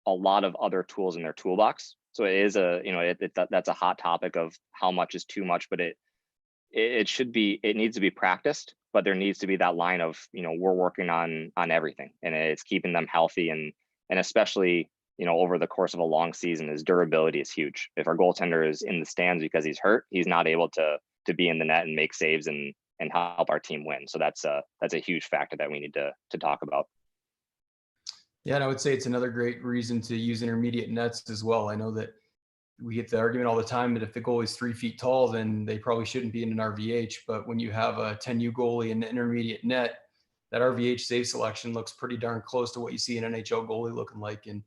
a lot of other tools in their toolbox. So it is that's a hot topic of how much is too much, but it needs to be practiced, but there needs to be that line of, we're working on everything, and it's keeping them healthy. And especially, over the course of a long season, is durability is huge. If our goaltender is in the stands because he's hurt, he's not able to be in the net and make saves and help our team win. So that's a huge factor that we need to talk about. Yeah, and I would say it's another great reason to use intermediate nets as well. I know that we get the argument all the time that if the goalie's 3 feet tall, then they probably shouldn't be in an RVH. But when you have a 10U goalie in the intermediate net, that RVH save selection looks pretty darn close to what you see an NHL goalie looking like. And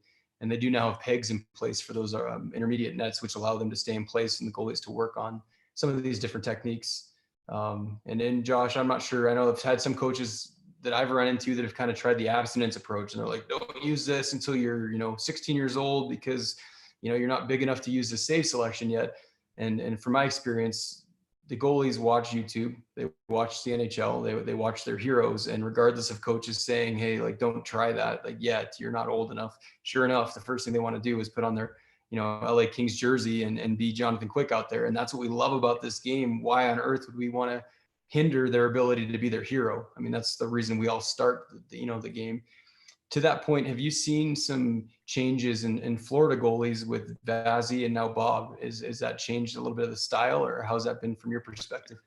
they do now have pegs in place for those intermediate nets, which allow them to stay in place and the goalies to work on some of these different techniques. And then Josh, I'm not sure. I know I've had some coaches that I've run into that have kind of tried the abstinence approach, and they're like, don't use this until you're, 16 years old because, you're not big enough to use the save selection yet. And from my experience, the goalies watch YouTube, they watch the NHL, they watch their heroes, and regardless of coaches saying, hey, like, don't try that, like, yet you're not old enough. Sure enough, the first thing they want to do is put on their, LA Kings jersey and be Jonathan Quick out there. And that's what we love about this game. Why on earth would we want to hinder their ability to be their hero? I mean, that's the reason we all start the game. To that point, have you seen some changes in Florida goalies with Vazzy and now Bob? Is that changed a little bit of the style, or how's that been from your perspective?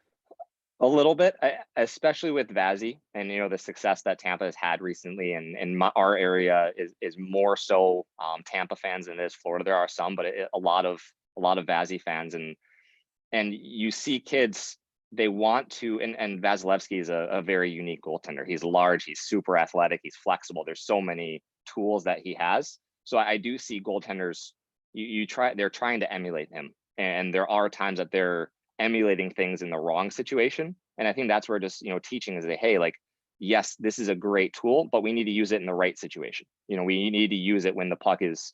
A little bit, especially with Vazzy and the success that Tampa has had recently, and our area is more so Tampa fans than it is Florida. There are some, but a lot of Vazzy fans, and you see kids, they want to, and Vasilevsky is a very unique goaltender. He's large, he's super athletic, he's flexible. There's so many tools that he has. So I do see goaltenders, they're trying to emulate him, and there are times that they're emulating things in the wrong situation. And I think that's where just, teaching is hey, like, yes, this is a great tool, but we need to use it in the right situation. We need to use it when the puck is,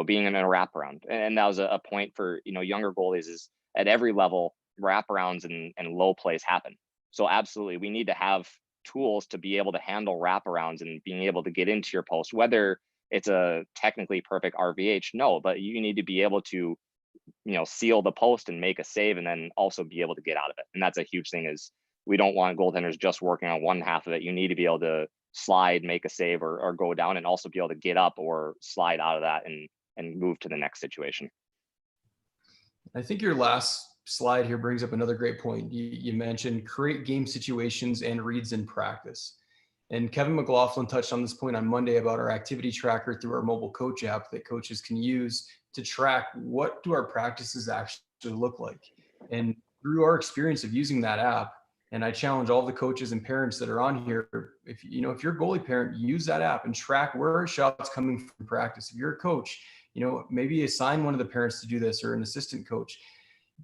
being in a wraparound. And that was a point for, younger goalies, is at every level, wraparounds and low plays happen. So absolutely, we need to have tools to be able to handle wraparounds and being able to get into your post, whether it's a technically perfect RVH, no, but you need to be able to, seal the post and make a save, and then also be able to get out of it. And that's a huge thing, is we don't want goaltenders just working on one half of it. You need to be able to slide, make a save, or go down, and also be able to get up or slide out of that and move to the next situation. I think your last slide here brings up another great point. You mentioned create game situations and reads in practice. And Kevin McLaughlin touched on this point on Monday about our activity tracker through our mobile coach app that coaches can use to track what do our practices actually look like. And through our experience of using that app, and I challenge all the coaches and parents that are on here, if you're a goalie parent, use that app and track where are shots coming from practice. If you're a coach, maybe assign one of the parents to do this, or an assistant coach.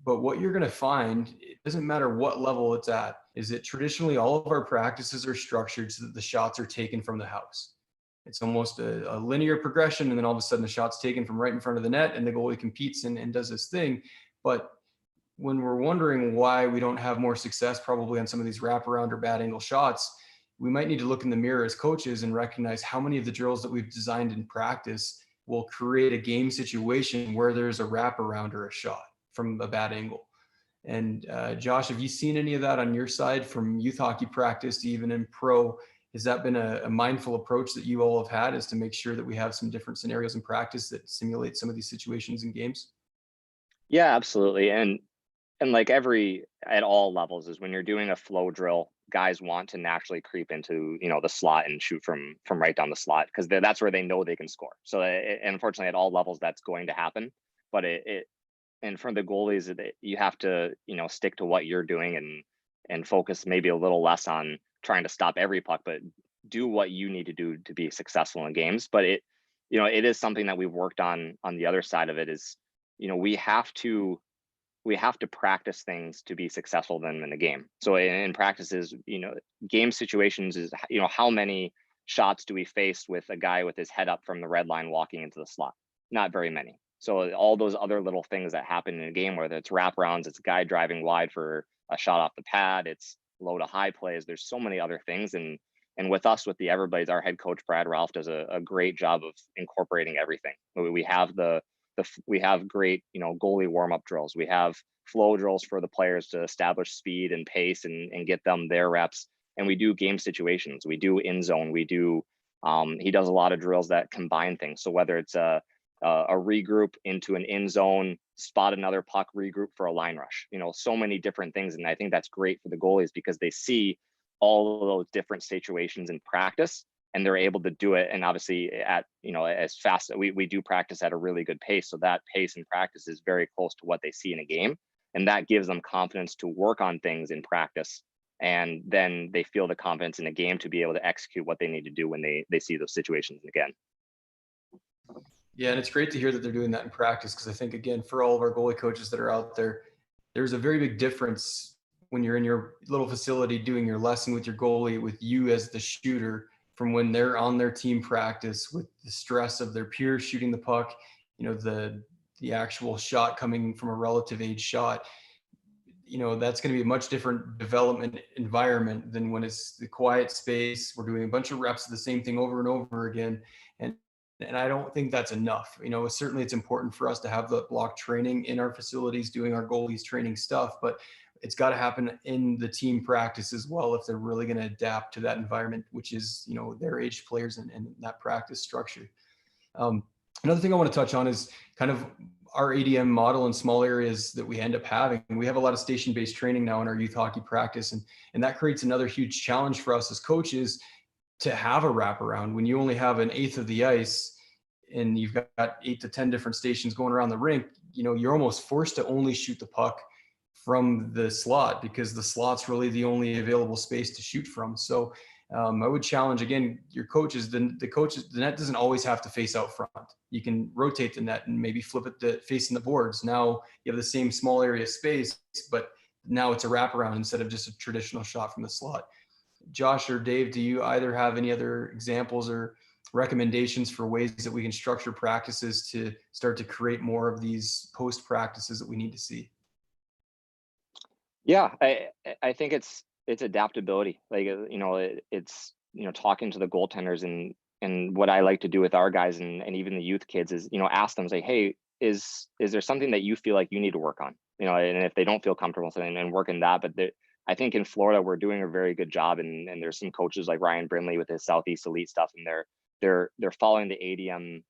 But what you're going to find, it doesn't matter what level it's at, is that traditionally all of our practices are structured so that the shots are taken from the house. It's almost a linear progression, and then all of a sudden the shot's taken from right in front of the net, and the goalie competes and does this thing. But when we're wondering why we don't have more success probably on some of these wraparound or bad angle shots, we might need to look in the mirror as coaches and recognize how many of the drills that we've designed in practice will create a game situation where there's a wraparound or a shot from a bad angle. And Josh, have you seen any of that on your side, from youth hockey practice to even in pro? Has that been a mindful approach that you all have had, is to make sure that we have some different scenarios in practice that simulate some of these situations in games? Yeah, absolutely. And like at all levels, is when you're doing a flow drill, guys want to naturally creep into, the slot and shoot from right down the slot, because that's where they know they can score. So and unfortunately, at all levels, that's going to happen. But and for the goalies, you have to, stick to what you're doing and focus maybe a little less on trying to stop every puck, but do what you need to do to be successful in games. But it is something that we've worked on the other side of it, is, we have to practice things to be successful then in the game. So in practices, game situations is, how many shots do we face with a guy with his head up from the red line walking into the slot? Not very many. So all those other little things that happen in a game, whether it's wraparounds, it's a guy driving wide for a shot off the pad, it's low to high plays, there's so many other things. And with us, with the Everblades, our head coach, Brad Ralph, does a great job of incorporating everything. We have we have great, goalie warm-up drills. We have flow drills for the players to establish speed and pace and get them their reps. And we do game situations. We do in zone. We do, he does a lot of drills that combine things. So whether it's a regroup into an in zone, spot another puck, regroup for a line rush, so many different things. And I think that's great for the goalies, because they see all of those different situations in practice, and they're able to do it. And obviously at, as fast, we do practice at a really good pace. So that pace in practice is very close to what they see in a game. And that gives them confidence to work on things in practice. And then they feel the confidence in a game to be able to execute what they need to do when they see those situations again. Yeah, and it's great to hear that they're doing that in practice, because I think, again, for all of our goalie coaches that are out there, there's a very big difference when you're in your little facility doing your lesson with your goalie, with you as the shooter, from when they're on their team practice with the stress of their peers shooting the puck, the actual shot coming from a relative age shot. that's going to be a much different development environment than when it's the quiet space. We're doing a bunch of reps of the same thing over and over again. And I don't think that's enough. Certainly it's important for us to have the block training in our facilities, doing our goalies training stuff, but it's got to happen in the team practice as well if they're really going to adapt to that environment, which is, their aged players and that practice structure. Another thing I want to touch on is kind of our ADM model in small areas that we end up having. We have a lot of station-based training now in our youth hockey practice, and that creates another huge challenge for us as coaches to have a wraparound. When you only have an eighth of the ice and you've got 8 to 10 different stations going around the rink, you're almost forced to only shoot the puck from the slot because the slot's really the only available space to shoot from. So I would challenge again your coaches. The net doesn't always have to face out front. You can rotate the net and maybe flip it to facing the boards. Now you have the same small area space, but now it's a wraparound instead of just a traditional shot from the slot. Josh or Dave, do you either have any other examples or recommendations for ways that we can structure practices to start to create more of these post practices that we need to see? Yeah, I think it's adaptability. Like, it's, talking to the goaltenders, and what I like to do with our guys and even the youth kids is, ask them, say, hey, is there something that you feel like you need to work on? And if they don't feel comfortable saying and work in that, but I think in Florida, we're doing a very good job. And there's some coaches like Ryan Brindley with his Southeast Elite stuff, and they're following the ADM,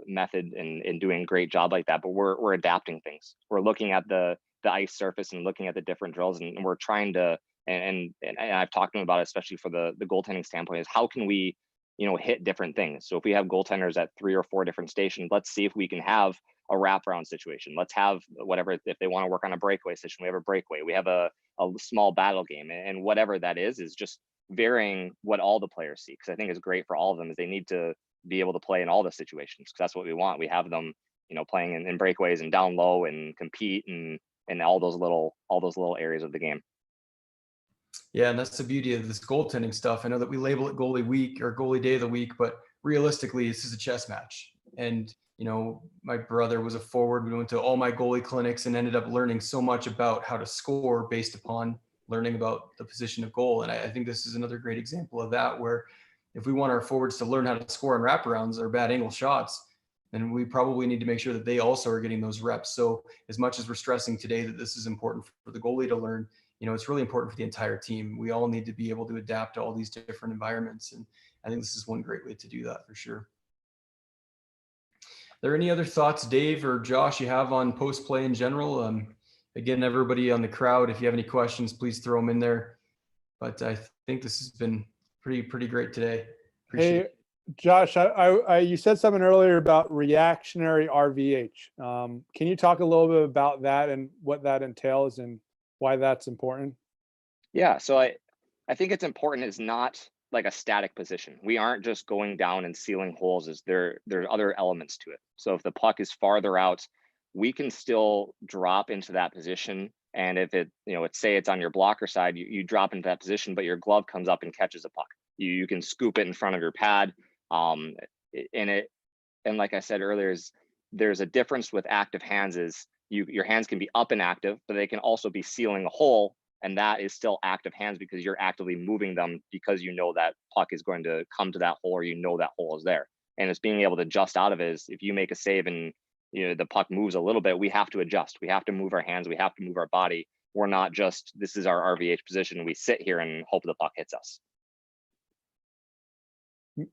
method and doing a great job like that. But we're adapting things. We're looking at the ice surface and looking at the different drills, and we're trying to, and I've talked to them about it, especially for the goaltending standpoint, is how can we, hit different things. So if we have goaltenders at 3 or 4 different stations, let's see if we can have a wraparound situation. Let's have whatever, if they want to work on a breakaway situation, we have a breakaway, we have a small battle game, and whatever that is just varying what all the players see. Because I think it's great for all of them is they need to be able to play in all the situations, because that's what we want. We have them, playing in breakaways and down low and compete and all those little areas of the game. Yeah, and that's the beauty of this goaltending stuff. I know that we label it goalie week or goalie day of the week, but realistically, this is a chess match. And my brother was a forward. We went to all my goalie clinics and ended up learning so much about how to score based upon learning about the position of goal. And I think this is another great example of that, where if we want our forwards to learn how to score on wraparounds or bad angle shots, then we probably need to make sure that they also are getting those reps. So as much as we're stressing today that this is important for the goalie to learn, it's really important for the entire team. We all need to be able to adapt to all these different environments. And I think this is one great way to do that for sure. Are there any other thoughts, Dave or Josh, you have on post play in general? Again, everybody on the crowd, if you have any questions, please throw them in there. But I think this has been pretty great today. Appreciate it. Josh, you said something earlier about reactionary RVH. Can you talk a little bit about that and what that entails and why that's important? Yeah, so I think it's important. It's not like a static position. We aren't just going down and sealing holes. There's other elements to it. So if the puck is farther out, we can still drop into that position. And if it's say it's on your blocker side, you drop into that position, but your glove comes up and catches a puck. You can scoop it in front of your pad. And like I said earlier, there's a difference with active hands is your hands can be up and active, but they can also be sealing a hole. And that is still active hands because you're actively moving them because that puck is going to come to that hole, or that hole is there. And it's being able to adjust out of it. Is if you make a save and the puck moves a little bit, we have to adjust. We have to move our hands. We have to move our body. We're not just, this is our RVH position. We sit here and hope the puck hits us.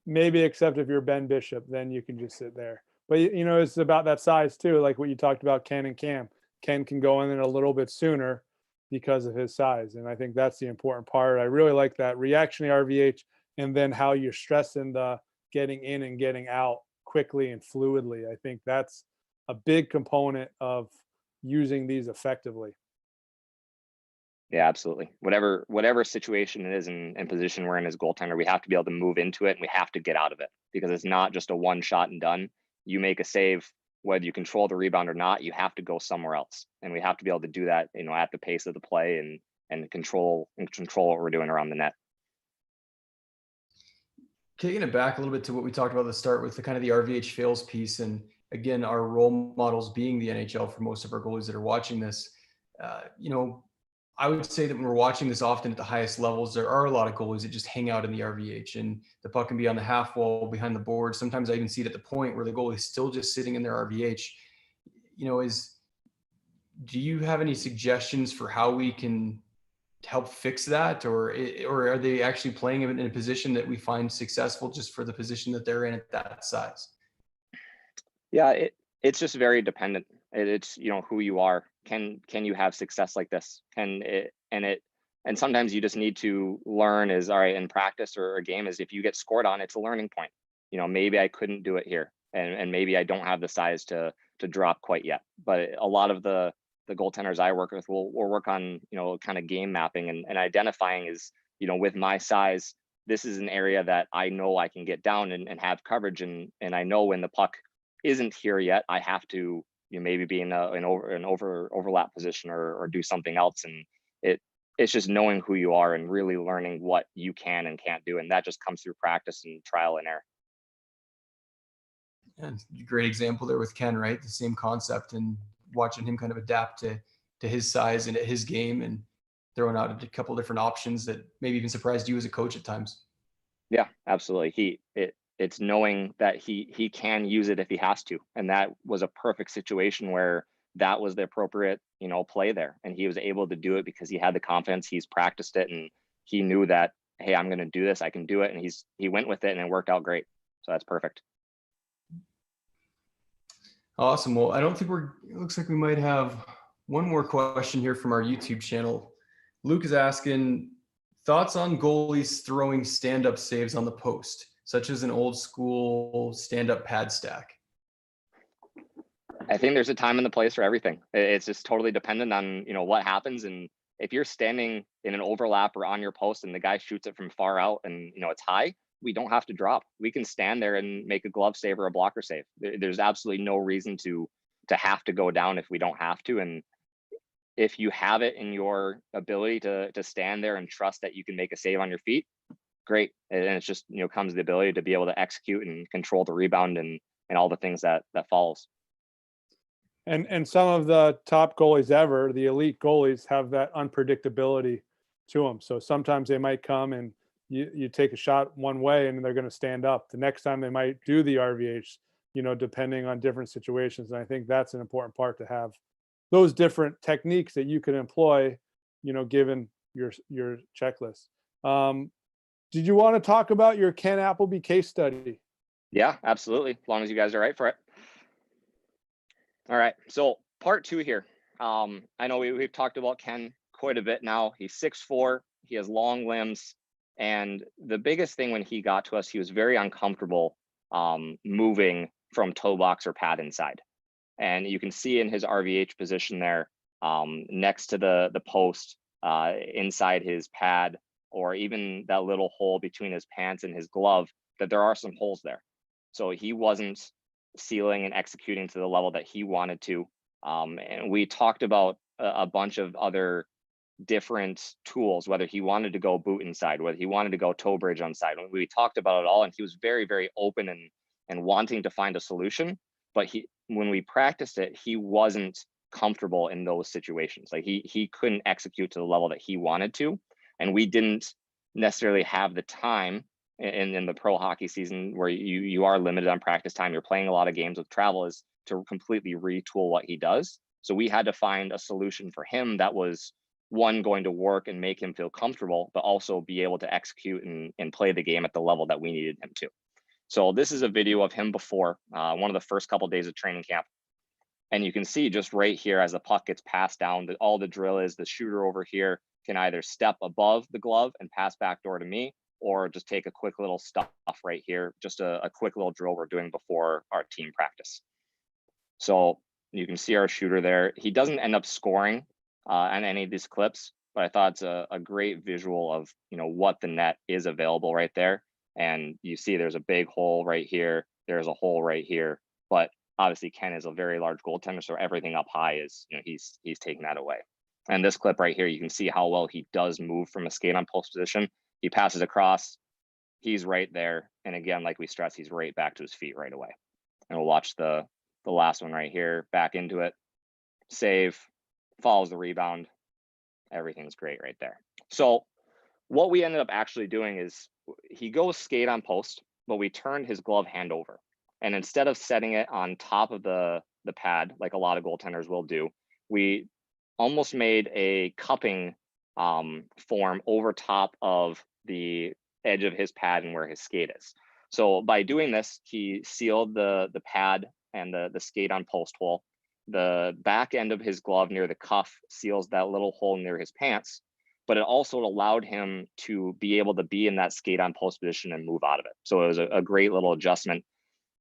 Maybe except if you're Ben Bishop, then you can just sit there. But it's about that size too, like what you talked about, Ken and Cam. Ken can go in a little bit sooner because of his size. And I think that's the important part. I really like that reactionary RVH, and then how you're stressing the getting in and getting out quickly and fluidly. I think that's a big component of using these effectively. Yeah, absolutely. Whatever situation it is and position we're in as goaltender, we have to be able to move into it and we have to get out of it, because it's not just a one shot and done. You make a save, whether you control the rebound or not, you have to go somewhere else. And we have to be able to do that, at the pace of the play and control what we're doing around the net. Taking it back a little bit to what we talked about at the start with the kind of the RVH fails piece, and again, our role models being the NHL for most of our goalies that are watching this, I would say that when we're watching this often at the highest levels, there are a lot of goalies that just hang out in the RVH, and the puck can be on the half wall behind the board. Sometimes I even see it at the point where the goalie is still just sitting in their RVH. Do you have any suggestions for how we can help fix that, or are they actually playing in a position that we find successful just for the position that they're in at that size? Yeah, it's just very dependent. It's who you are. Can you have success like this? And sometimes you just need to learn is all right in practice or a game is if you get scored on, it's a learning point. Maybe I couldn't do it here, and maybe I don't have the size to drop quite yet. But a lot of the goaltenders I work with will work on kind of game mapping and identifying is with my size, this is an area that I know I can get down and have coverage, and I know when the puck isn't here yet, I have to maybe be in an overlap position or do something else. And it's just knowing who you are and really learning what you can and can't do, and that just comes through practice and trial and error. Yeah, great example there with Ken, right? The same concept, and watching him kind of adapt to his size and his game, and throwing out a couple different options that maybe even surprised you as a coach at times. Yeah, absolutely. It's knowing that he can use it if he has to, and that was a perfect situation where that was the appropriate play there, and he was able to do it because he had the confidence, he's practiced it, and he knew that, hey, I'm going to do this, I can do it, and he went with it and it worked out great. So that's perfect. Awesome. Well, I don't think it looks like we might have one more question here from our YouTube channel. Luke is asking thoughts on goalies throwing stand-up saves on the post, such as an old school stand-up pad stack. I think there's a time and the place for everything. It's just totally dependent on what happens. And if you're standing in an overlap or on your post and the guy shoots it from far out and it's high, we don't have to drop. We can stand there and make a glove save or a blocker save. There's absolutely no reason to have to go down if we don't have to. And if you have it in your ability to stand there and trust that you can make a save on your feet, great. And it's just comes the ability to be able to execute and control the rebound and all the things that follows. And some of the top goalies ever, the elite goalies, have that unpredictability to them. So sometimes they might come and you take a shot one way and they're going to stand up. The next time they might do the RVH, depending on different situations. And I think that's an important part, to have those different techniques that you can employ, given your checklist. Did you want to talk about your Ken Appleby case study? Yeah, absolutely. As long as you guys are right for it. All right. So part 2 here. I know we've talked about Ken quite a bit now. He's 6'4", he has long limbs. And the biggest thing when he got to us, he was very uncomfortable moving from toe box or pad inside. And you can see in his RVH position there, next to the post, inside his pad, or even that little hole between his pants and his glove, that there are some holes there. So he wasn't sealing and executing to the level that he wanted to. And we talked about a bunch of other different tools, whether he wanted to go boot inside, whether he wanted to go toe bridge on side. We talked about it all, and he was very, very open and wanting to find a solution. But when we practiced it, he wasn't comfortable in those situations. Like he couldn't execute to the level that he wanted to, and we didn't necessarily have the time in the pro hockey season, where you are limited on practice time. You're playing a lot of games with travel, is to completely retool what he does. So we had to find a solution for him that was, one, going to work and make him feel comfortable, but also be able to execute and play the game at the level that we needed him to. So this is a video of him before one of the first couple of days of training camp. And you can see just right here, as the puck gets passed down, that all the drill is the shooter over here can either step above the glove and pass back door to me, or just take a quick little stuff right here, just a quick little drill we're doing before our team practice. So you can see our shooter there. He doesn't end up scoring on any of these clips, but I thought it's a great visual of what the net is available right there. And you see there's a big hole right here, there's a hole right here, but obviously Ken is a very large goaltender, so everything up high is he's taking that away. And this clip right here, you can see how well he does move from a skate on post position. He passes across, he's right there, and again, like we stressed, he's right back to his feet right away. And we'll watch the last one right here, back into it, save, follows the rebound, Everything's great right there. So what we ended up actually doing is he goes skate on post, but we turned his glove hand over. And instead of setting it on top of the pad, like a lot of goaltenders will do, we almost made a cupping form over top of the edge of his pad and where his skate is. So by doing this, he sealed the pad and the skate on post hole. The back end of his glove near the cuff seals that little hole near his pants, but it also allowed him to be able to be in that skate on post position and move out of it. So it was a great little adjustment.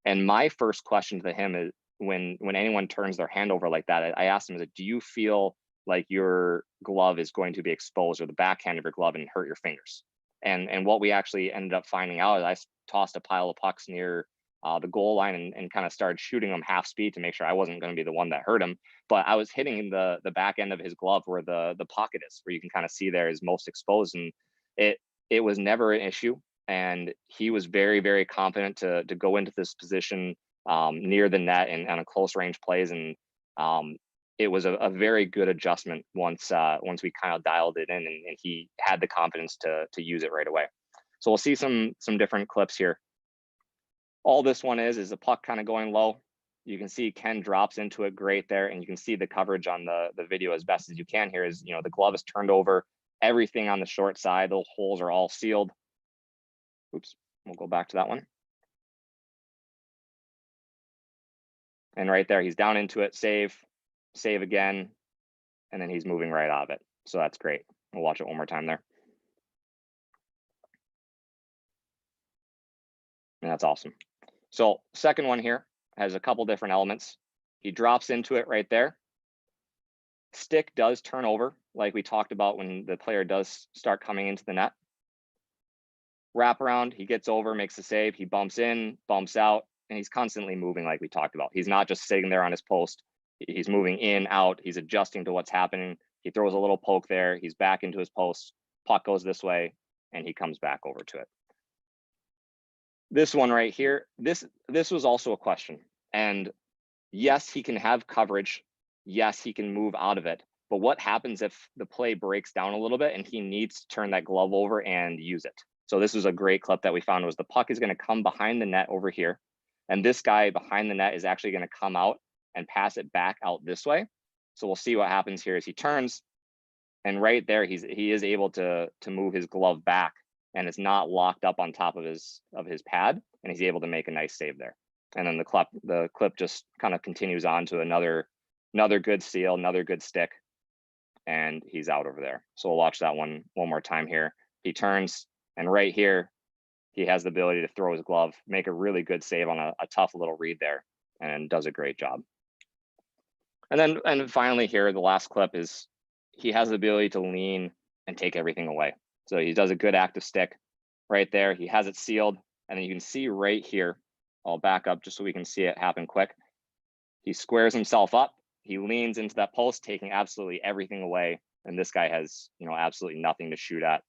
And my first question to him is, when anyone turns their hand over like that, I asked him, do you feel like your glove is going to be exposed, or the backhand of your glove, and hurt your fingers? And what we actually ended up finding out is I tossed a pile of pucks near the goal line and kind of started shooting them half speed to make sure I wasn't going to be the one that hurt him. But I was hitting the back end of his glove where the pocket is, where you can kind of see there is most exposed. And it was never an issue. And he was very, very confident to go into this position near the net and on a close range plays. And it was a very good adjustment once we kind of dialed it in, and he had the confidence to use it right away. So we'll see some different clips here. All this one is a puck kind of going low. You can see Ken drops into it great there, and you can see the coverage on the video as best as you can here is, the glove is turned over, everything on the short side, those holes are all sealed. Oops, we'll go back to that one. And right there, he's down into it, save again, and then he's moving right out of it. So that's great. We'll watch it one more time there. And that's awesome. So second one here has a couple different elements. He drops into it right there. Stick does turn over, like we talked about when the player does start coming into the net. Wrap around, he gets over, makes the save, he bumps in, bumps out, and he's constantly moving like we talked about. He's not just sitting there on his post. He's moving in, out, he's adjusting to what's happening. He throws a little poke there, he's back into his post, puck goes this way, and he comes back over to it. This one right here, this was also a question. And yes, he can have coverage. Yes, he can move out of it. But what happens if the play breaks down a little bit and he needs to turn that glove over and use it? So this was a great clip that we found, was the puck is going to come behind the net over here. And this guy behind the net is actually going to come out and pass it back out this way. So we'll see what happens here as he turns. And right there, he is able to move his glove back, and it's not locked up on top of his pad, and he's able to make a nice save there. And then the clip just kind of continues on to another good seal, another good stick, and he's out over there. So we'll watch that one more time here. He turns, and right here, he has the ability to throw his glove, make a really good save on a tough little read there, and does a great job. And finally here, the last clip is he has the ability to lean and take everything away. So he does a good active stick right there. He has it sealed, and then you can see right here, I'll back up just so we can see it happen quick. He squares himself up. He leans into that post, taking absolutely everything away. And this guy has, absolutely nothing to shoot at.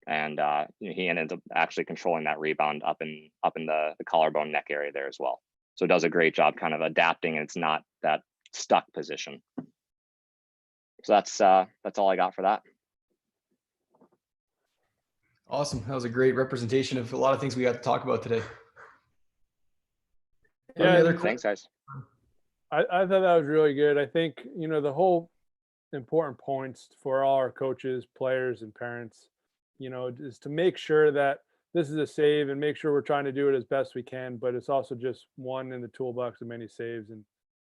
And he ended up actually controlling that rebound up in the collarbone neck area there as well. So it does a great job kind of adapting, and it's not that stuck position. So that's all I got for that. Awesome. That was a great representation of a lot of things we got to talk about today. Yeah, thanks, guys. I thought that was really good. I think, the whole important points for all our coaches, players, and parents, is to make sure that this is a save and make sure we're trying to do it as best we can, but it's also just one in the toolbox of many saves. And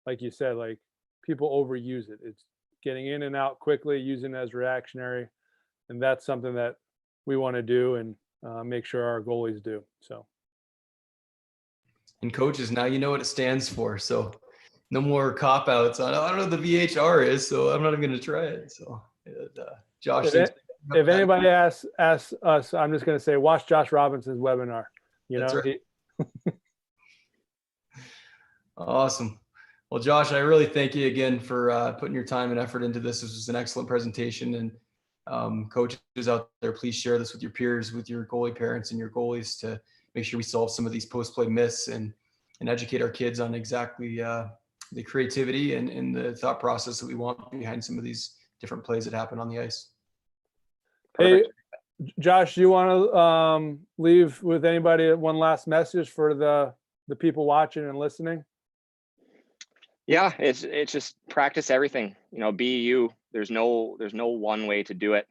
like you said, like, people overuse it. It's getting in and out quickly, using it as reactionary. And that's something that we want to do and make sure our goalies do. So. And coaches, now you know what it stands for. So no more cop outs on, I don't know what the VHR is, so I'm not even going to try it. So Josh, if anybody asks us, I'm just going to say, watch Josh Robinson's webinar. That's right. Awesome. Well, Josh, I really thank you again for putting your time and effort into this. This was an excellent presentation. And coaches out there, please share this with your peers, with your goalie parents and your goalies, to make sure we solve some of these post-play myths and educate our kids on exactly the creativity and the thought process that we want behind some of these different plays that happen on the ice. Hey, Perfect. Josh, you want to leave with anybody one last message for the people watching and listening? Yeah, it's just practice everything. You know, be you. There's no one way to do it.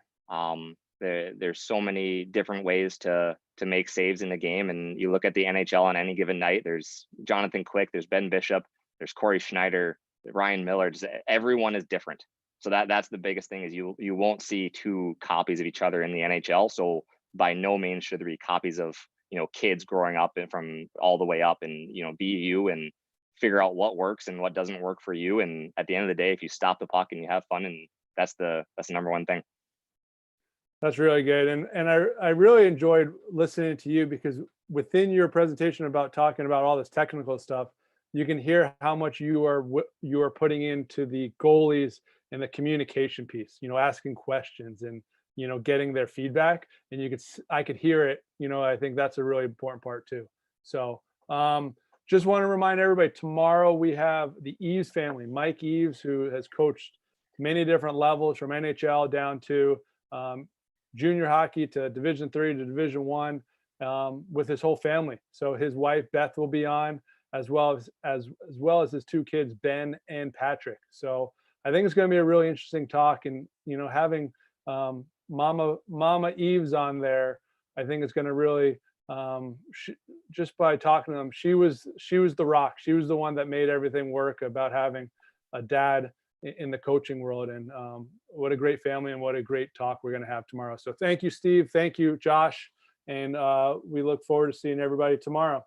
There's so many different ways to make saves in the game, and you look at the NHL on any given night. There's Jonathan Quick, there's Ben Bishop, there's Corey Schneider, Ryan Miller. Just everyone is different. So that's the biggest thing is you won't see two copies of each other in the NHL. So by no means should there be copies of kids growing up and from all the way up, and be you and figure out what works and what doesn't work for you. And at the end of the day, if you stop the puck and you have fun, and that's the number one thing. That's really good. And I really enjoyed listening to you, because within your presentation about talking about all this technical stuff, you can hear how much you are putting into the goalies and the communication piece, asking questions and, getting their feedback, and I could hear it, I think that's a really important part too. So, just want to remind everybody, tomorrow we have the Eves family, Mike Eves, who has coached many different levels from NHL down to junior hockey to Division III to Division I, with his whole family. So his wife Beth will be on, as well as his two kids Ben and Patrick. So I think it's going to be a really interesting talk, and having Mama Eves on there, I think it's going to really just by talking to them, she was the rock. She was the one that made everything work about having a dad in the coaching world. And what a great family, and what a great talk we're going to have tomorrow. So thank you, Steve. Thank you, Josh. And we look forward to seeing everybody tomorrow.